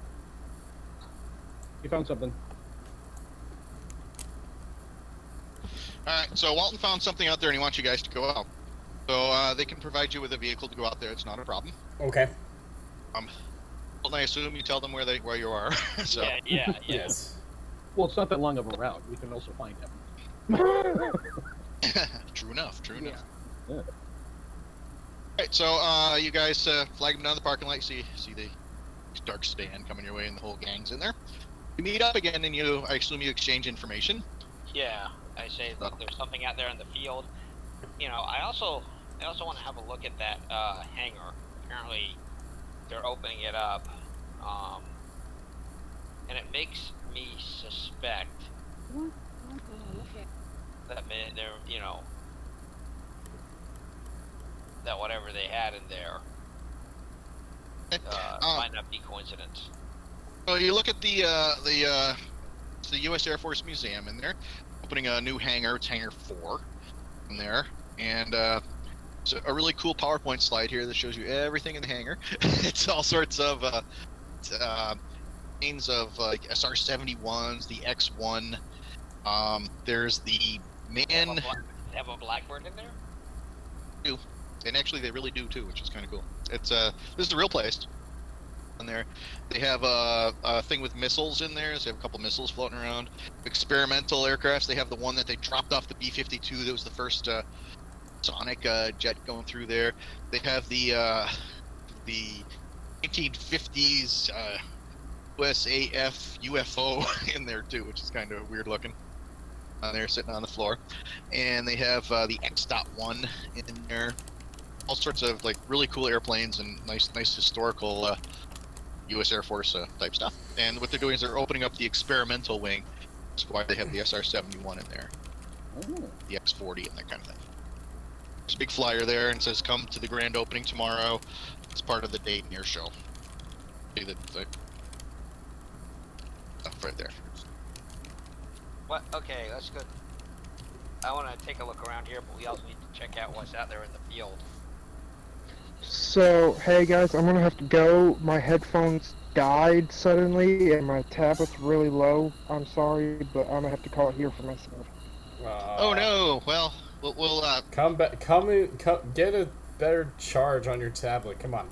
He found something. All right, so Walton found something out there, and he wants you guys to go out. So they can provide you with a vehicle to go out there. It's not a problem. Okay. And I assume you tell them where you are. So Yeah. Yes. Well, it's not that long of a route. We can also find him. true enough. True Yeah. enough. Yeah. Alright, so you guys flag them down the parking lot. See the dark stand coming your way, and the whole gang's in there. You meet up again, and I assume you exchange information. Yeah. I say, look, there's something out there in the field. You know, I also want to have a look at that hangar. Apparently, they're opening it up, and it makes me suspect that they're, you know, that whatever they had in there might not be coincidence. So you look at the U.S. Air Force Museum in there, opening a new hangar. It's Hangar 4 in there, and it's a really cool PowerPoint slide here that shows you everything in the hangar. It's all sorts of planes of like SR-71s, the X-1. There's the They man. have a Blackbird in there? And actually, they really do too, which is kind of cool. It's this is the real place. In there, they have a thing with missiles in there. So they have a couple missiles floating around. Experimental aircrafts. They have the one that they dropped off the B-52. That was the first Sonic jet going through there. They have the 1950s USAF UFO in there too, which is kind of weird looking. They're sitting on the floor, and they have the X.1 in there. All sorts of like really cool airplanes and nice historical U.S. Air Force type stuff. And what they're doing is they're opening up the experimental wing. That's why they have the SR-71 in there, the X-40 and that kind of thing. There's a big flyer there and says, "Come to the grand opening tomorrow." It's part of the date near show. See the stuff right there. What? Okay, that's good. I want to take a look around here, but we also need to check out what's out there in the field. So, hey guys, I'm gonna have to go. My headphones died suddenly, and my tablet's really low. I'm sorry, but I'm gonna have to call it here for myself. Oh no! Well, we'll Come back. Come get a better charge on your tablet. Come on.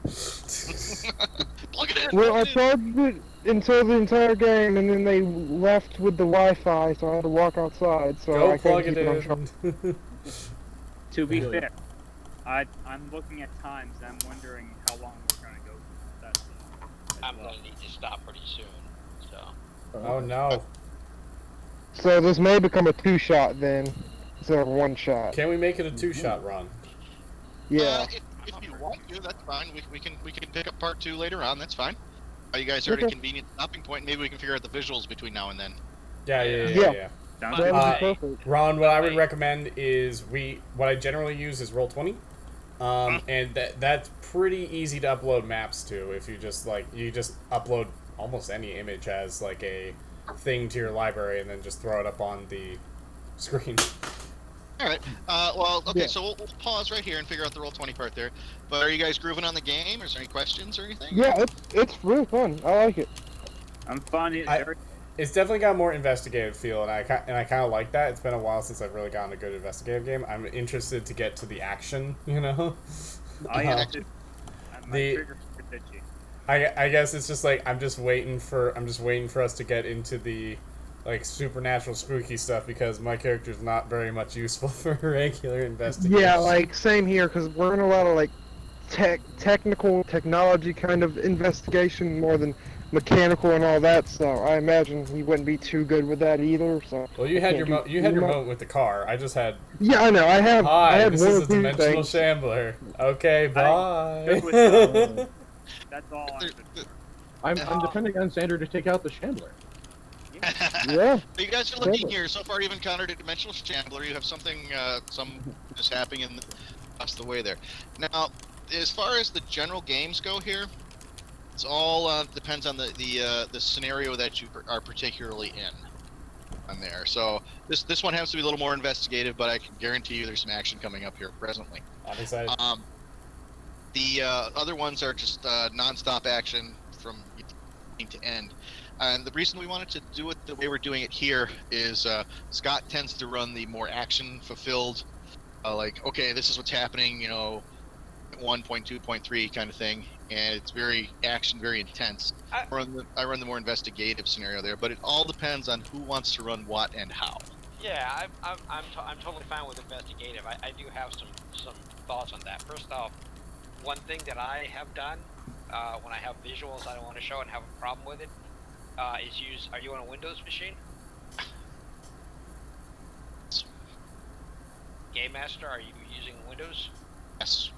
plug it in. Well, I charged it until the entire game, and then they left with the Wi-Fi, so I had to walk outside. So Go I plug couldn't it keep on charging. in. To be Really? fair, I'm looking at times and I'm wondering how long we're gonna go with that as I'm well. going to need to stop pretty soon. So, Oh no. So this may become a two-shot then, instead of one shot. Can we make it a two-shot run? Yeah. If you want to, that's fine. We can pick up part 2 later on. That's fine. You guys are at a Okay. convenient stopping point. Maybe we can figure out the visuals between now and then. Yeah. Yeah. Sounds That good. would Uh, be perfect. Ron, what I would Okay. recommend is what I generally use is Roll20. And that's pretty easy to upload maps to if you just upload almost any image as like a thing to your library and then just throw it up on the screen. All right. Well, okay. Yeah. So we'll pause right here and figure out the Roll20 part there. But are you guys grooving on the game? Is there any questions or anything? Yeah, it's really fun. I like it. I'm finding it I- very. It's definitely got a more investigative feel, and I kind of like that. It's been a while since I've really gotten a good investigative game. I'm interested to get to the action, you know. I Uh, am too. My the- trigger's itchy. I guess it's just like I'm just waiting for us to get into the like supernatural spooky stuff because my character's not very much useful for regular investigation. Yeah, like same here, because we're in a lot of like technology kind of investigation more than mechanical and all that. So I imagine he wouldn't be too good with that either. So Well, you had can't your do you had too your much. moment with the car. I just had Yeah, I know. I hi. had This one is or a two dimensional things. shambler. Okay, bye. Good with that. That's all I'm good for. I'm depending on Xander to take out the Shambler. Yeah. You guys are looking here. So far, you've encountered a dimensional shambler. You have something, some mishaping across the way there. Now, as far as the general games go here, it's all depends on the scenario that you are particularly in. On there. So this one has to be a little more investigative, but I can guarantee you there's some action coming up here presently. I'm excited. The other ones are just non-stop action from beginning to end. And the reason we wanted to do it the way we're doing it here is Scott tends to run the more action-fulfilled, like, okay, this is what's happening, you know, 0.2, 0.3 kind of thing, and it's very very intense. I- I run the more investigative scenario there, but it all depends on who wants to run what and how. Yeah, I'm totally fine with investigative. I do have some thoughts on that. First off, one thing that I have done when I have visuals I don't want to show and have a problem with it is use. Are you on a Windows machine? Game Master, are you using Windows? Yes.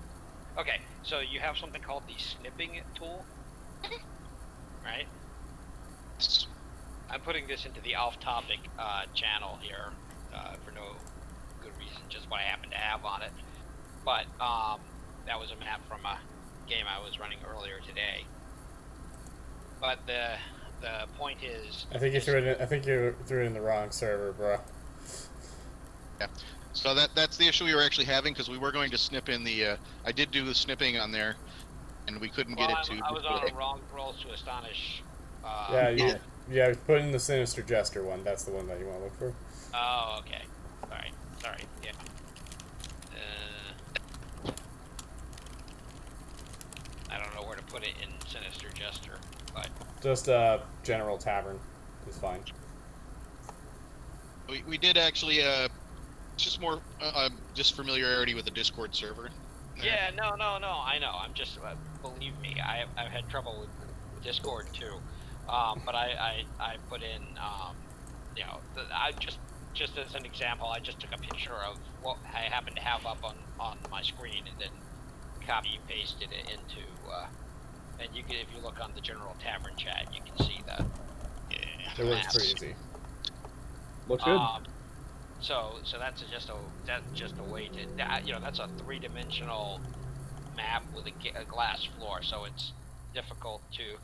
Okay, so you have something called the snipping tool, right? I'm putting this into the off-topic channel here for no good reason, just what I happen to have on it. But that was a map from a game I was running earlier today. But the point is, I think you threw it. I think you threw it in the wrong server, bro. Yeah. So that's the issue we were actually having, because we were going to snip in the. I did do the snipping on there, and we couldn't get it to. I was on a wrong Rolls to Astonish. Yeah, put in the Sinister Jester one. That's the one that you want to look for. Oh, okay. Sorry. Yeah. I don't know where to put it in Sinister Jester, but Just General Tavern is fine. We did actually. Just more just familiarity with the Discord server. yeah, no. I know. I'm just believe me, I've had trouble with Discord too. But I put in I just as an example, I just took a picture of what I happen to have up on my screen and then copy and pasted it into and you can, if you look on the General Tavern chat, you can see that. Yeah. It works pretty easy. Looks good. So that's just a way to that's a 3-dimensional map with a glass floor, so it's difficult to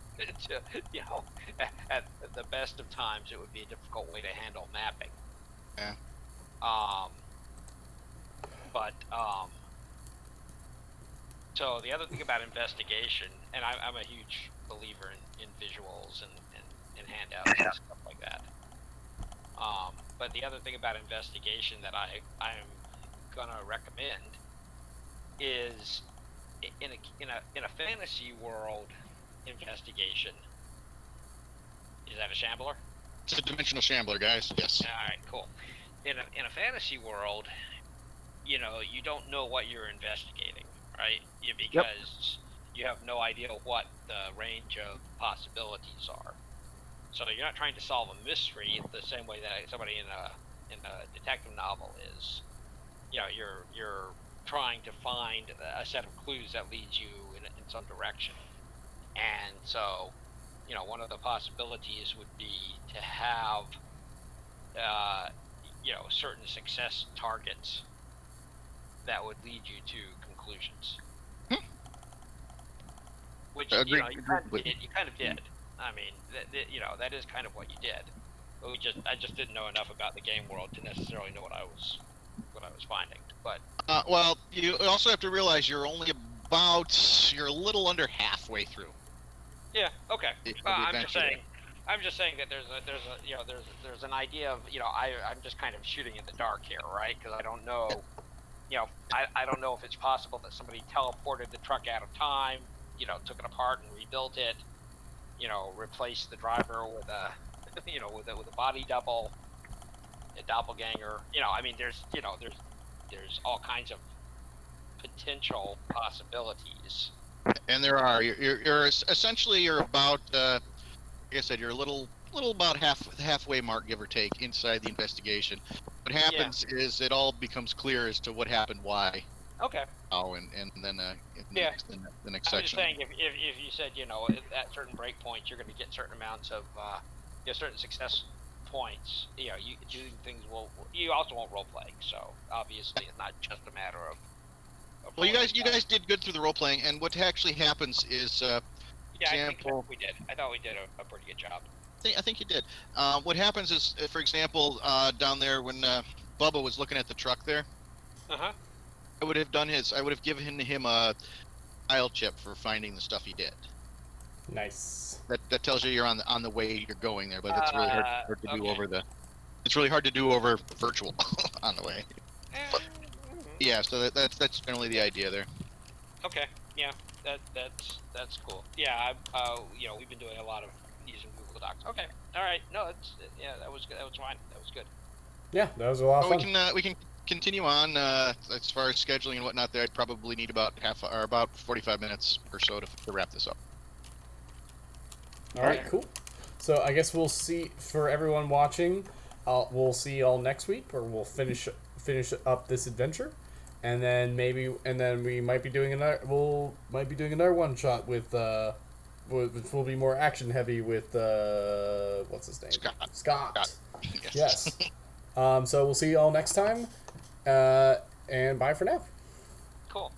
at the best of times it would be a difficult way to handle mapping. Yeah. So the other thing about investigation, and I'm a huge believer in visuals and handouts and stuff like that. But the other thing about investigation that I'm gonna recommend is in a fantasy world investigation. Is that a shambler? It's a dimensional shambler, guys. Yes. All right, cool. In a fantasy world, you don't know what you're investigating, right? Because you have no idea what the range of possibilities are. So you're not trying to solve a mystery the same way that somebody in a detective novel is. You're trying to find a set of clues that leads you in some direction. And so, one of the possibilities would be to have, certain success targets that would lead you to conclusions. Which you kind of did. I mean, that is kind of what you did. But I just didn't know enough about the game world to necessarily know what I was finding. But well, you also have to realize you're a little under halfway through. Yeah. Okay. I'm just saying that there's an idea of I'm just kind of shooting in the dark here, right? Because I don't know. I don't know if it's possible that somebody teleported the truck out of time, took it apart and rebuilt it, replaced the driver with a, with a body double, a doppelganger. I mean, there's there's all kinds of potential possibilities. And there are. You're essentially about. Like I said, you're a little about halfway mark, give or take, inside the investigation. What happens is it all becomes clear as to what happened, why. Okay. Oh, and then the next I'm just section. saying, if you said at certain breakpoints you're going to get certain amounts of certain success points, you things you also won't role play. So obviously it's not just a matter of. Well, you guys did good through the role playing, and what actually happens is. I think we did. I thought we did a pretty good job. I think you did. What happens is, for example, down there when Bubba was looking at the truck there, I would have given him a tile chip for finding the stuff he did. Nice. That tells you you're on the way you're going there, but it's really hard to do over the. It's really hard to do over virtual on the way. Yeah, so that's generally the idea there. Okay. Yeah. That's cool. Yeah. We've been doing a lot of using Google Docs. Okay. All right. No, that was good. That was fine. That was good. Yeah, that was a lot of Well, fun. we can continue on as far as scheduling and whatnot. There, I'd probably need about about 45 minutes or so to wrap this up. All right, cool. So I guess we'll see for everyone watching. We'll see y'all next week, or we'll finish up this adventure, and then we might be doing another one shot with which will be more action heavy with what's his name? Scott. Yes. So we'll see y'all next time, and bye for now.